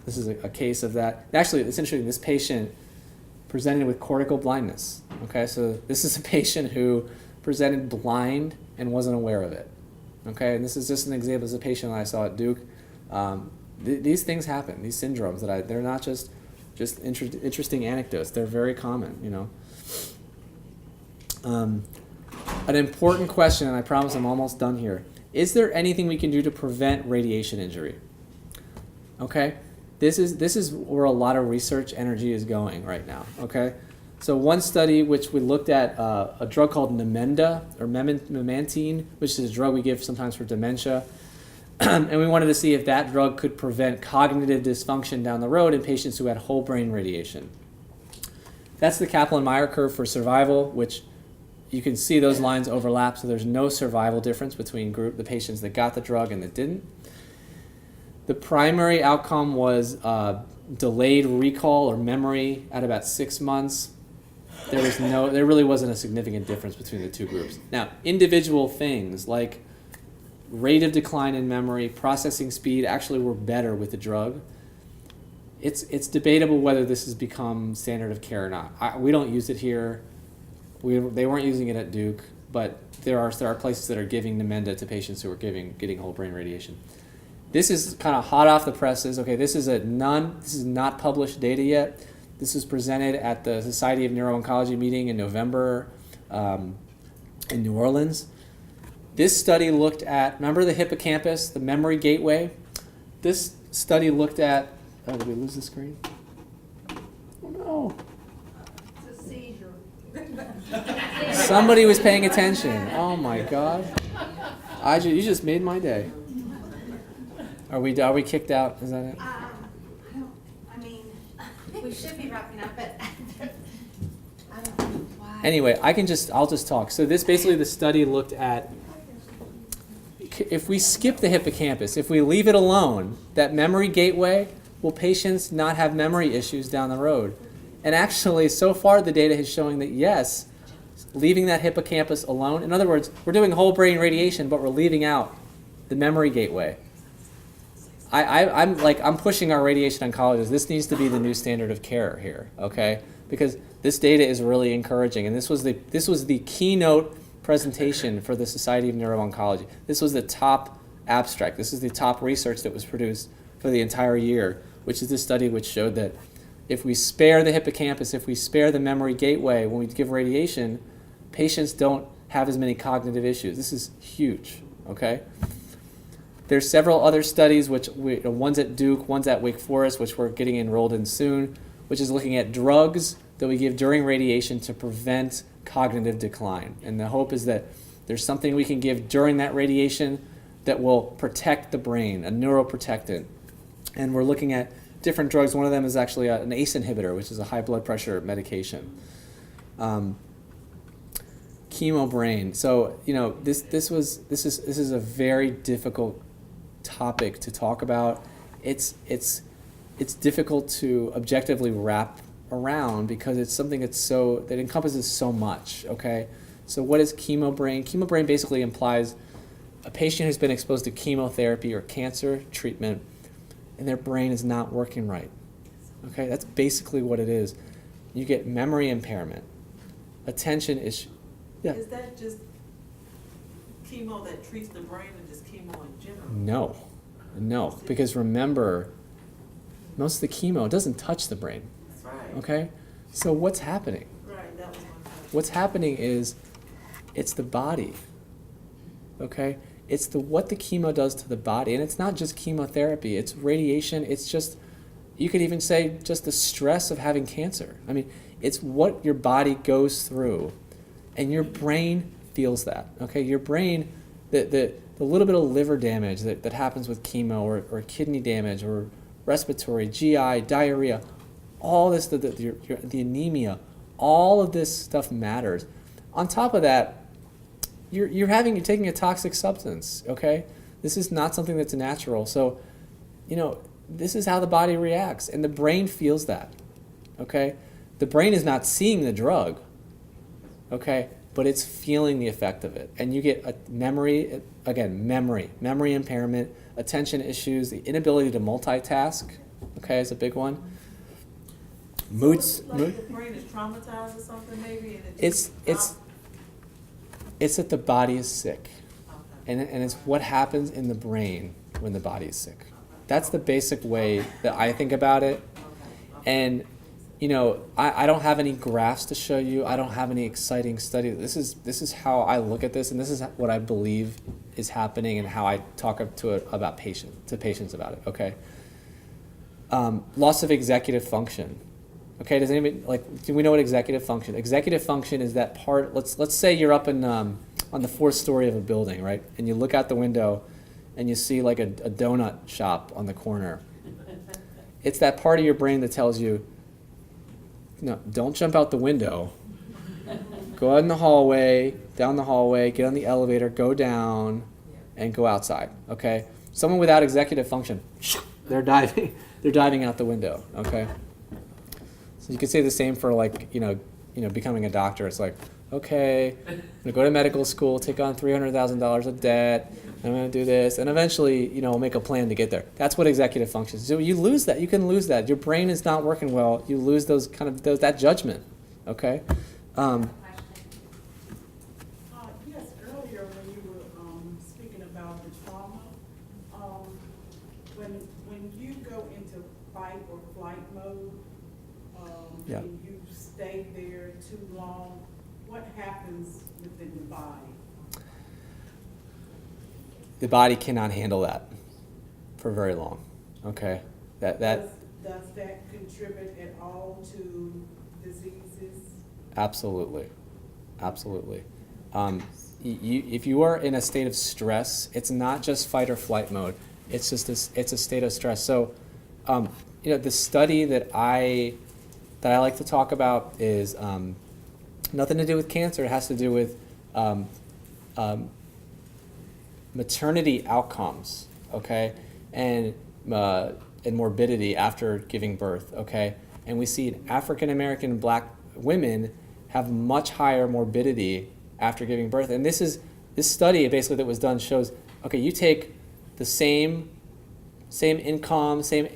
This is a case of that. Actually, it's interesting. This patient presented with cortical blindness, okay? So this is a patient who presented blind and wasn't aware of it, okay? And this is just an example. This is a patient that I saw at Duke. These things happen, these syndromes they're not just interesting anecdotes. They're very common, you know. An important question, and I promise I'm almost done here. Is there anything we can do to prevent radiation injury? Okay? This is where a lot of research energy is going right now, okay? So one study which we looked at a drug called Namenda, or memantine, which is a drug we give sometimes for dementia. And we wanted to see if that drug could prevent cognitive dysfunction down the road in patients who had whole brain radiation. That's the Kaplan-Meier curve for survival, which you can see those lines overlap, so there's no survival difference between the patients that got the drug and that didn't. The primary outcome was delayed recall or memory at about 6 months. There really wasn't a significant difference between the two groups. Now, individual things like rate of decline in memory, processing speed actually were better with the drug. It's debatable whether this has become standard of care or not. We don't use it here. They weren't using it at Duke, but there are places that are giving Namenda to patients who are getting whole brain radiation. This is kind of hot off the presses. Okay, this is not published data yet. This was presented at the Society of Neuro-Oncology meeting in November in New Orleans. This study looked at, remember the hippocampus, the memory gateway? This study looked at, oh, did we lose the screen? Oh no. It's a seizure. Somebody was paying attention. Oh my God. You just made my day. Are we kicked out? Is that it? I mean, we should be wrapping up, but I don't know why. Anyway, I'll just talk. So the study looked at, if we skip the hippocampus, if we leave it alone, that memory gateway, will patients not have memory issues down the road? And actually, so far the data is showing that yes, leaving that hippocampus alone, in other words, we're doing whole brain radiation, but we're leaving out the memory gateway. I'm pushing our radiation oncologists. This needs to be the new standard of care here, okay? Because this data is really encouraging, and this was the keynote presentation for the Society of Neuro-Oncology. This was the top abstract. This is the top research that was produced for the entire year, which is this study which showed that if we spare the hippocampus, if we spare the memory gateway when we give radiation, patients don't have as many cognitive issues. This is huge, okay? There's several other studies, one's at Duke, one's at Wake Forest, which we're getting enrolled in soon, which is looking at drugs that we give during radiation to prevent cognitive decline. And the hope is that there's something we can give during that radiation that will protect the brain, a neuroprotectant. And we're looking at different drugs. One of them is actually an ACE inhibitor, which is a high blood pressure medication. chemo brain. So this is a very difficult topic to talk about. It's difficult to objectively wrap around because it's something that encompasses so much. Okay, so what is chemo brain? Chemo brain basically implies a patient who's been exposed to chemotherapy or cancer treatment, and their brain is not working right. Okay, that's basically what it is. You get memory impairment, attention issue. Yeah. Is that just chemo that treats the brain or just chemo in general? No, because remember, most of the chemo doesn't touch the brain. That's right. Okay, so what's happening? Right, that was my question. What's happening is it's the body. Okay, it's what the chemo does to the body, and it's not just chemotherapy. It's radiation. It's just, you could even say, just the stress of having cancer. I mean, it's what your body goes through, and your brain feels that. Okay, your brain, the little bit of liver damage that happens with chemo, or kidney damage, or respiratory, GI, diarrhea, all this, the anemia, all of this stuff matters. On top of that, you're taking a toxic substance. Okay, this is not something that's natural. So, this is how the body reacts, and the brain feels that. Okay, the brain is not seeing the drug. Okay, but it's feeling the effect of it, and you get a memory impairment, attention issues, the inability to multitask. Okay, is a big one. Moods. So it's like the brain is traumatized or something, maybe, and It's that the body is sick, Okay. and it's what happens in the brain when the body is sick. That's the basic way that I think about it. And I don't have any graphs to show you. I don't have any exciting study. This is how I look at this, and this is what I believe is happening, and how I talk to patients about it. Okay. Loss of executive function. Okay, does anybody do we know what executive function? Executive function is that part. Let's say you're up in on the 4th story of a building, right? And you look out the window, and you see like a donut shop on the corner. It's that part of your brain that tells you, no, don't jump out the window. Go out in the hallway, down the hallway, get on the elevator, go down, and go outside. Okay. Someone without executive function, they're diving out the window. Okay. So you could say the same for becoming a doctor. It's like, okay, I'm gonna go to medical school, take on $300,000 of debt. I'm gonna do this, and eventually, I'll make a plan to get there. That's what executive function is. So you lose that. You can lose that. Your brain is not working well. You lose that judgment. Okay. Yes, earlier when you were speaking about the trauma, when you go into fight or flight mode, Yeah. and you stay there too long, what happens within the body? The body cannot handle that for very long. Okay. That Does that contribute at all to diseases? Absolutely. If you are in a state of stress, it's not just fight or flight mode. It's just it's a state of stress. So, the study that I like to talk about is nothing to do with cancer. It has to do with maternity outcomes, okay, and morbidity after giving birth, okay. And we see African American Black women have much higher morbidity after giving birth. And this study basically that was done shows, okay, you take the same income, same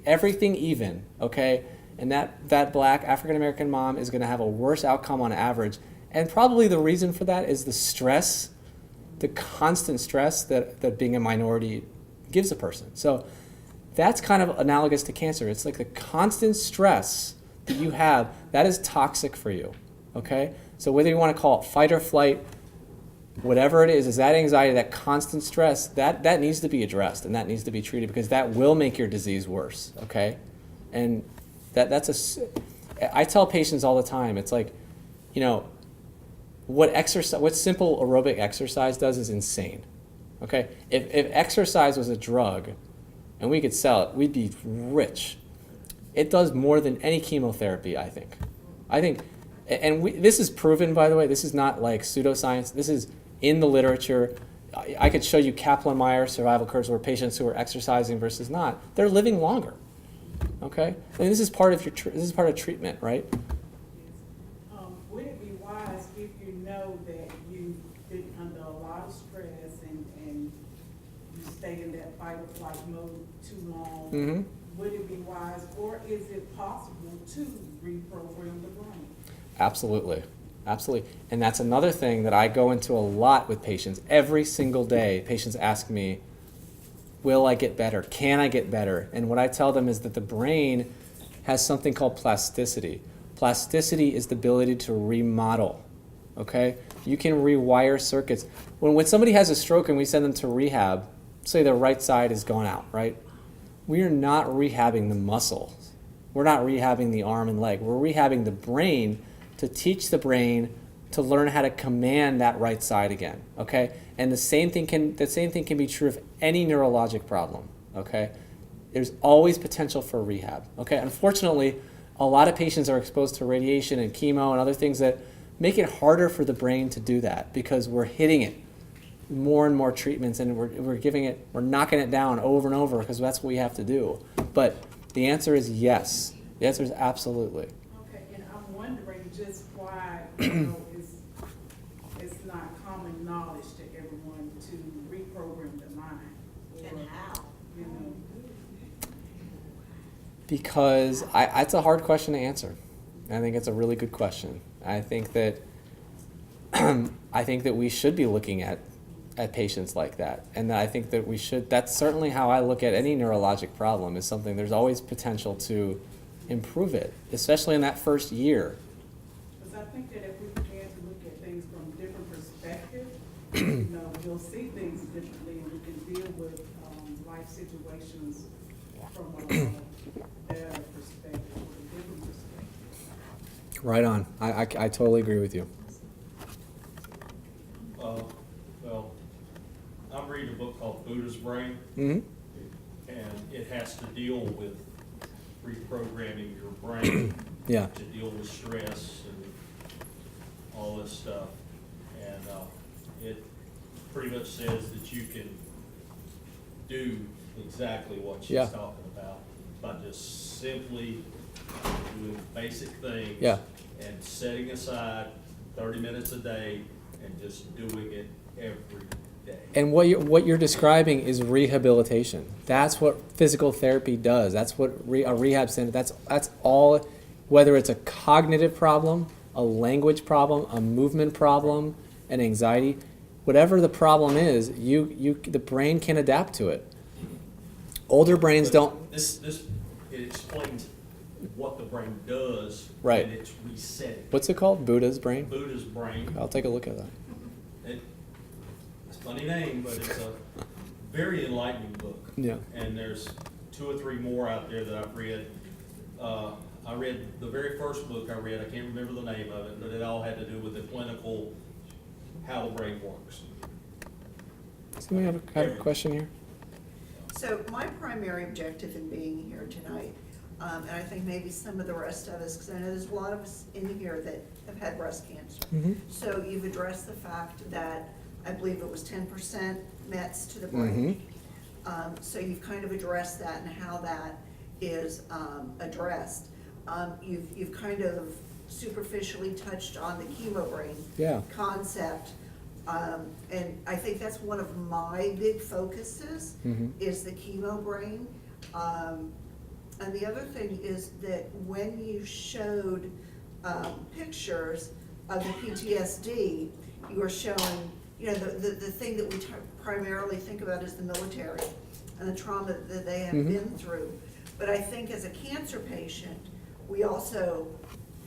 everything even, okay, and that Black African American mom is going to have a worse outcome on average. And probably the reason for that is the stress, the constant stress that being a minority gives a person. So that's kind of analogous to cancer. It's like the constant stress that you have, that is toxic for you, okay? So whether you want to call it fight or flight, whatever it is that anxiety, that constant stress, that needs to be addressed, and that needs to be treated, because that will make your disease worse, okay? And I tell patients all the time, it's like, what simple aerobic exercise does is insane, okay? If exercise was a drug and we could sell it, we'd be rich. It does more than any chemotherapy, I think. I think This is proven, by the way. This is not like pseudoscience. This is in the literature. I could show you Kaplan-Meier survival curves where patients who are exercising versus not, they're living longer. Okay, and this is part of this is part of treatment, right? Would it be wise if you know that you've been under a lot of stress and you stay in that fight or flight mode too long? Mm-hmm. Would it be wise, or is it possible to reprogram the brain? Absolutely. Absolutely. And that's another thing that I go into a lot with patients. Every single day, patients ask me, will I get better? Can I get better? And what I tell them is that the brain has something called plasticity. Plasticity is the ability to remodel. Okay? You can rewire circuits. When somebody has a stroke and we send them to rehab, say their right side is gone out, right? We are not rehabbing the muscles. We're not rehabbing the arm and leg. We're rehabbing the brain to teach the brain to learn how to command that right side again, okay? And the same thing can be true of any neurologic problem, okay? There's always potential for rehab, okay? Unfortunately, a lot of patients are exposed to radiation and chemo and other things that make it harder for the brain to do that because we're hitting it more and more treatments and we're knocking it down over and over because that's what we have to do. But the answer is yes. The answer is absolutely. Okay, and I'm wondering just why, it's not common knowledge to everyone to reprogram the mind. And how? You know, Because it's a hard question to answer. I think it's a really good question. I think that we should be looking at patients like that, and I think that we should. That's certainly how I look at any neurologic problem. Is something there's always potential to improve it, especially in that first year. because I think that if we began to look at things from different perspectives, you know, we'll see things differently and we can deal with life situations from a better perspective, or a different perspective. Right on. I totally agree with you. Well, I'm reading a book called Buddha's Brain, Mm-hmm. and it has to deal with reprogramming your brain Yeah. to deal with stress and all this stuff. And it pretty much says that you can do exactly what she's Yeah. talking about by just simply doing basic things Yeah. and setting aside 30 minutes a day and just doing it every day. And what you're describing is rehabilitation. That's what physical therapy does. That's what a rehab center. That's all. Whether it's a cognitive problem, a language problem, a movement problem, an anxiety, whatever the problem is, the brain can adapt to it. Older brains But don't. it explains what the brain does Right. when it's resetting. What's it called? Buddha's brain. Buddha's Brain. I'll take a look at that. It's a funny name, but it's a very enlightening book. Yeah. And there's 2 or 3 more out there that I've read. I read the very first book I read. I can't remember the name of it, but it all had to do with the clinical, how the brain works. Somebody have a question here? So my primary objective in being here tonight, and I think maybe some of the rest of us, because I know there's a lot of us in here that have had breast cancer. Mm-hmm. So you've addressed the fact that I believe it was 10% mets to the brain. So you've kind of addressed that and how that is addressed. You've kind of superficially touched on the chemo brain Yeah. concept. And I think that's one of my big focuses, Mhm. is the chemo brain. And the other thing is that when you showed pictures of the PTSD, you were showing, you know, the thing that we primarily think about is the military and the trauma that they have Mhm. been through. But I think as a cancer patient, we also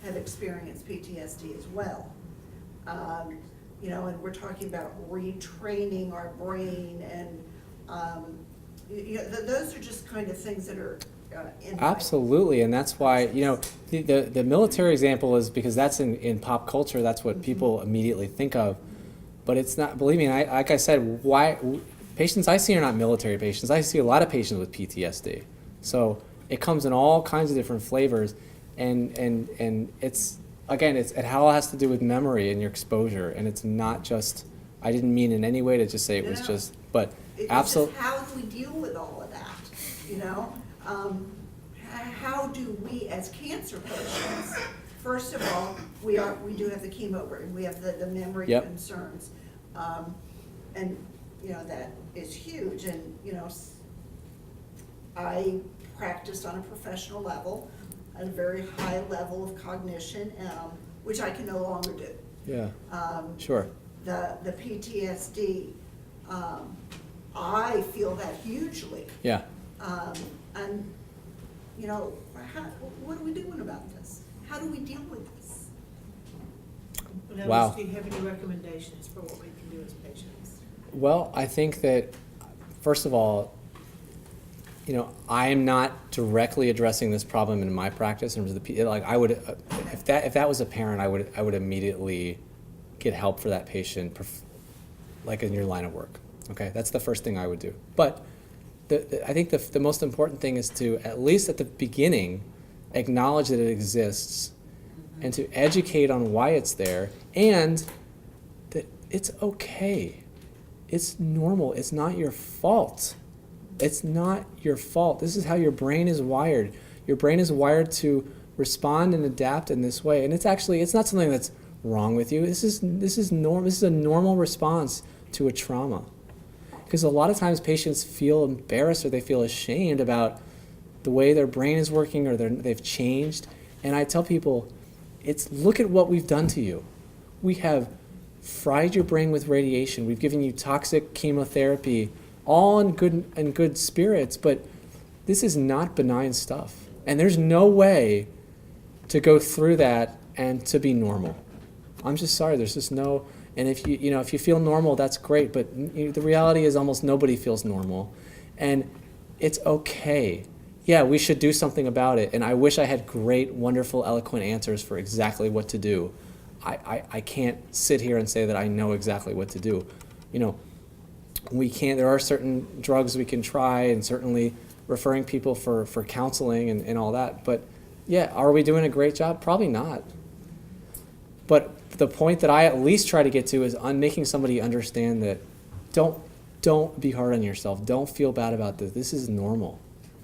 have experienced PTSD as well. You know, and we're talking about retraining our brain and, you know, those are just kind of things that are in my- Absolutely, and that's why, you know, the military example is because that's in pop culture, that's what people immediately think of. But it's not, believe me, like I said, patients I see are not military patients. I see a lot of patients with PTSD. So it comes in all kinds of different flavors, and it's again, it all has to do with memory and your exposure, and it's not just, I didn't mean in any way to just say it was No. just, but It's absolutely. just how do we deal with all of that, you know? How do we, as cancer patients, first of all, we do have the chemo burden, we have the memory Yep. concerns. And, you know, that is huge, and, you know, I practiced on a professional level, at a very high level of cognition, which I can no longer do. Yeah, Um, sure. The PTSD, I feel that hugely. Yeah. And, you know, what are we doing about this? How do we deal with this? Now, Wow. do you have any recommendations for what we can do as patients? Well, I think that, first of all, you know, I am not directly addressing this problem in my practice in terms of like I would, if that was apparent, I would immediately get help for that patient, like in your line of work. Okay, that's the first thing I would do. But I think the most important thing is to, at least at the beginning, acknowledge that it exists, and to educate on why it's there, and that it's okay. It's normal. It's not your fault. It's not your fault. This is how your brain is wired. Your brain is wired to respond and adapt in this way. And it's not something that's wrong with you. This is normal. This is a normal response to a trauma. Because a lot of times patients feel embarrassed or they feel ashamed about the way their brain is working, or they've changed. And I tell people, look at what we've done to you. We have fried your brain with radiation. We've given you toxic chemotherapy, all in good spirits, but this is not benign stuff. And there's no way to go through that and to be normal. I'm just sorry, there's just no, and if you feel normal, that's great, but the reality is almost nobody feels normal. And it's okay. Yeah, we should do something about it, and I wish I had great, wonderful, eloquent answers for exactly what to do. I can't sit here and say that I know exactly what to do. You know, there are certain drugs we can try, and certainly referring people for counseling and all that, but yeah, are we doing a great job? Probably not. But the point that I at least try to get to is on making somebody understand that don't be hard on yourself. Don't feel bad about this. This is normal.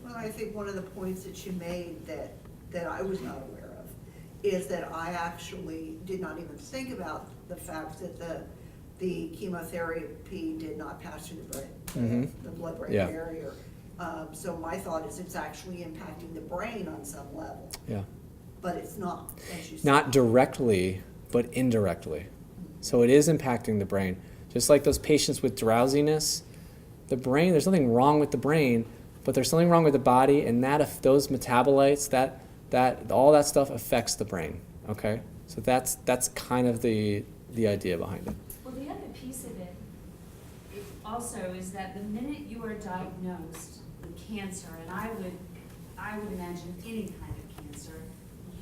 Well, I think one of the points that you made that I was not aware of is that I actually did not even think about the fact that the chemotherapy did not pass through the brain, the blood-brain Yeah. barrier. So my thought is it's actually impacting the brain on some level, Yeah. but it's not, as you said. Not directly, but indirectly. So it is impacting the brain. Just like those patients with drowsiness, the brain, there's nothing wrong with the brain, but there's something wrong with the body, and if those metabolites, that all that stuff affects the brain. Okay? So that's kind of the idea behind it. Well, the other piece of it also is that the minute you are diagnosed with cancer, and I would imagine any kind of cancer,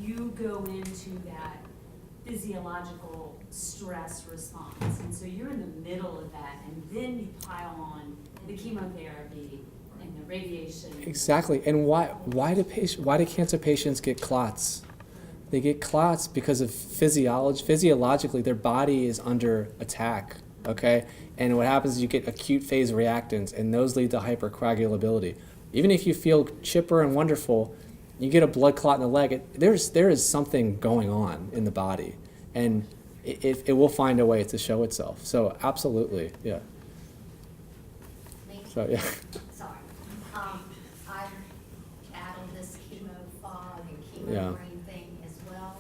you go into that physiological stress response. And so you're in the middle of that, and then you pile on the chemotherapy and the radiation. Exactly. And why do cancer patients get clots? They get clots because of physiologically their body is under attack, okay? And what happens is you get acute phase reactants, and those lead to hypercoagulability. Even if you feel chipper and wonderful, you get a blood clot in the leg, there is something going on in the body, and it will find a way to show itself. So absolutely, yeah. Me? So yeah. Sorry. I've battled this chemo fog and chemo Yeah. brain thing as well.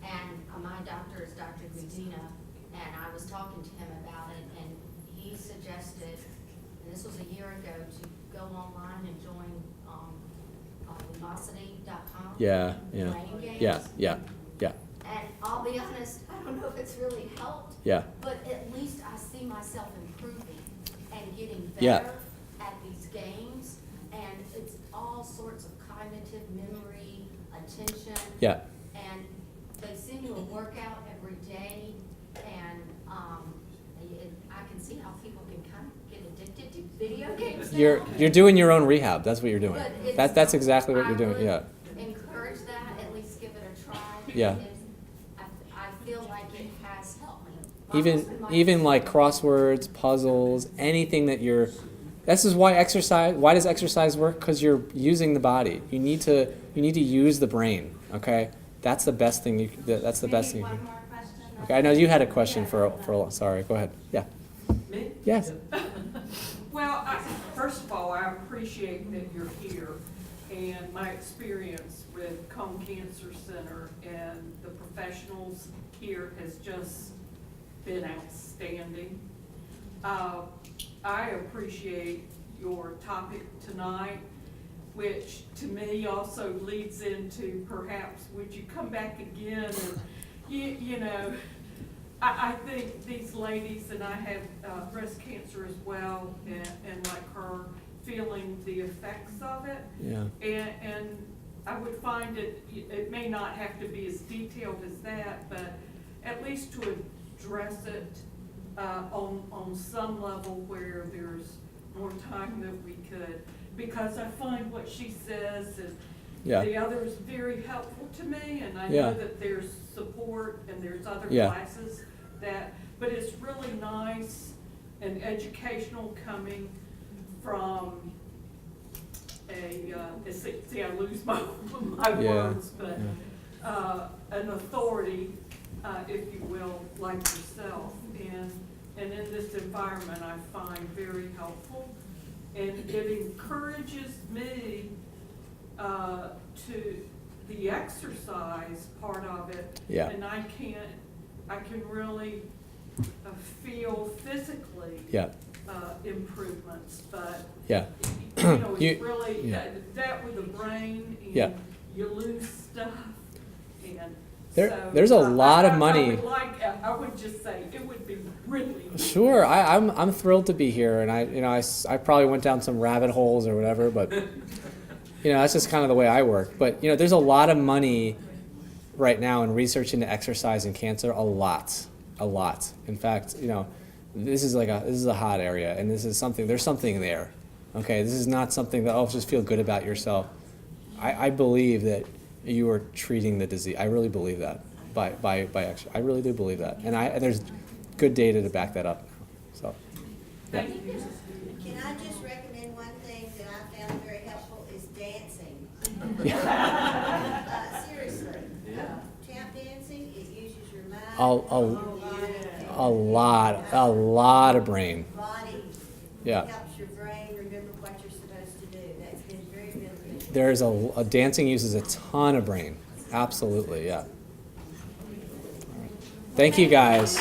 And my doctor is Dr. Gudina, and I was talking to him about it, and he suggested, and this was a year ago, to go online and join Lumosity.com. Yeah. Brain games. Yeah. And I'll be honest, I don't know if it's really helped. Yeah. But at least I see myself improving and getting Yeah. better at these games. And it's all sorts of cognitive memory, attention. Yeah. And they send you a workout every day. And I can see how people can kind of get addicted to video games now. You're doing your own rehab. That's what you're doing. But it's- That's exactly what you're doing. I Yeah. would encourage that, at least give it a try. Yeah. even like crosswords, puzzles, anything that you're. This is why exercise. Why does exercise work? Because you're using the body. You need to use the brain. Okay, that's the best thing. That's the best thing. One more question. Okay, I know you had a question for a. Sorry, go ahead. Yeah. Me? Yes. Well, first of all, I appreciate that you're here, and my experience with Colon Cancer Center and the professionals here has just been outstanding. I appreciate your topic tonight, which to me also leads into perhaps would you come back again and, you know, I think these ladies, and I have breast cancer as well, and like her, feeling the effects of it. Yeah. And I would find it may not have to be as detailed as that, but at least to address it on some level where there's more time that we could. Because I find what she says and Yeah. the others very helpful to me, and I Yeah. know that there's support and there's other Yeah. classes but it's really nice and educational coming from see, I lose my Yeah. words, but an authority, if you will, like yourself, and in this environment I find very helpful, and it encourages me to the exercise part of it. Yeah. And I can really feel physically Yeah. Improvements, but Yeah. you know, it's You- really yeah. that with the brain, and Yeah. you lose stuff, and There's a lot of money. I would just say it would be really. Sure, I'm thrilled to be here, and I probably went down some rabbit holes or whatever, but that's just kind of the way I work. But there's a lot of money right now in research into exercise and cancer, a lot. In fact, this is a hot area, and there's something there. Okay, this is not something that just feel good about yourself. I believe that you are treating the disease. I really believe that by exercise. I really do believe that, and there's good data to back that up. So, yeah. Thank you. Can I just recommend one thing that I found very helpful is dancing? Seriously, tap dancing, it uses your mind, A lot of brain. body. Yeah. It helps your brain remember what you're supposed to do. That's been very beneficial. There's a dancing uses a ton of brain. Absolutely, yeah. All right. Thank you guys.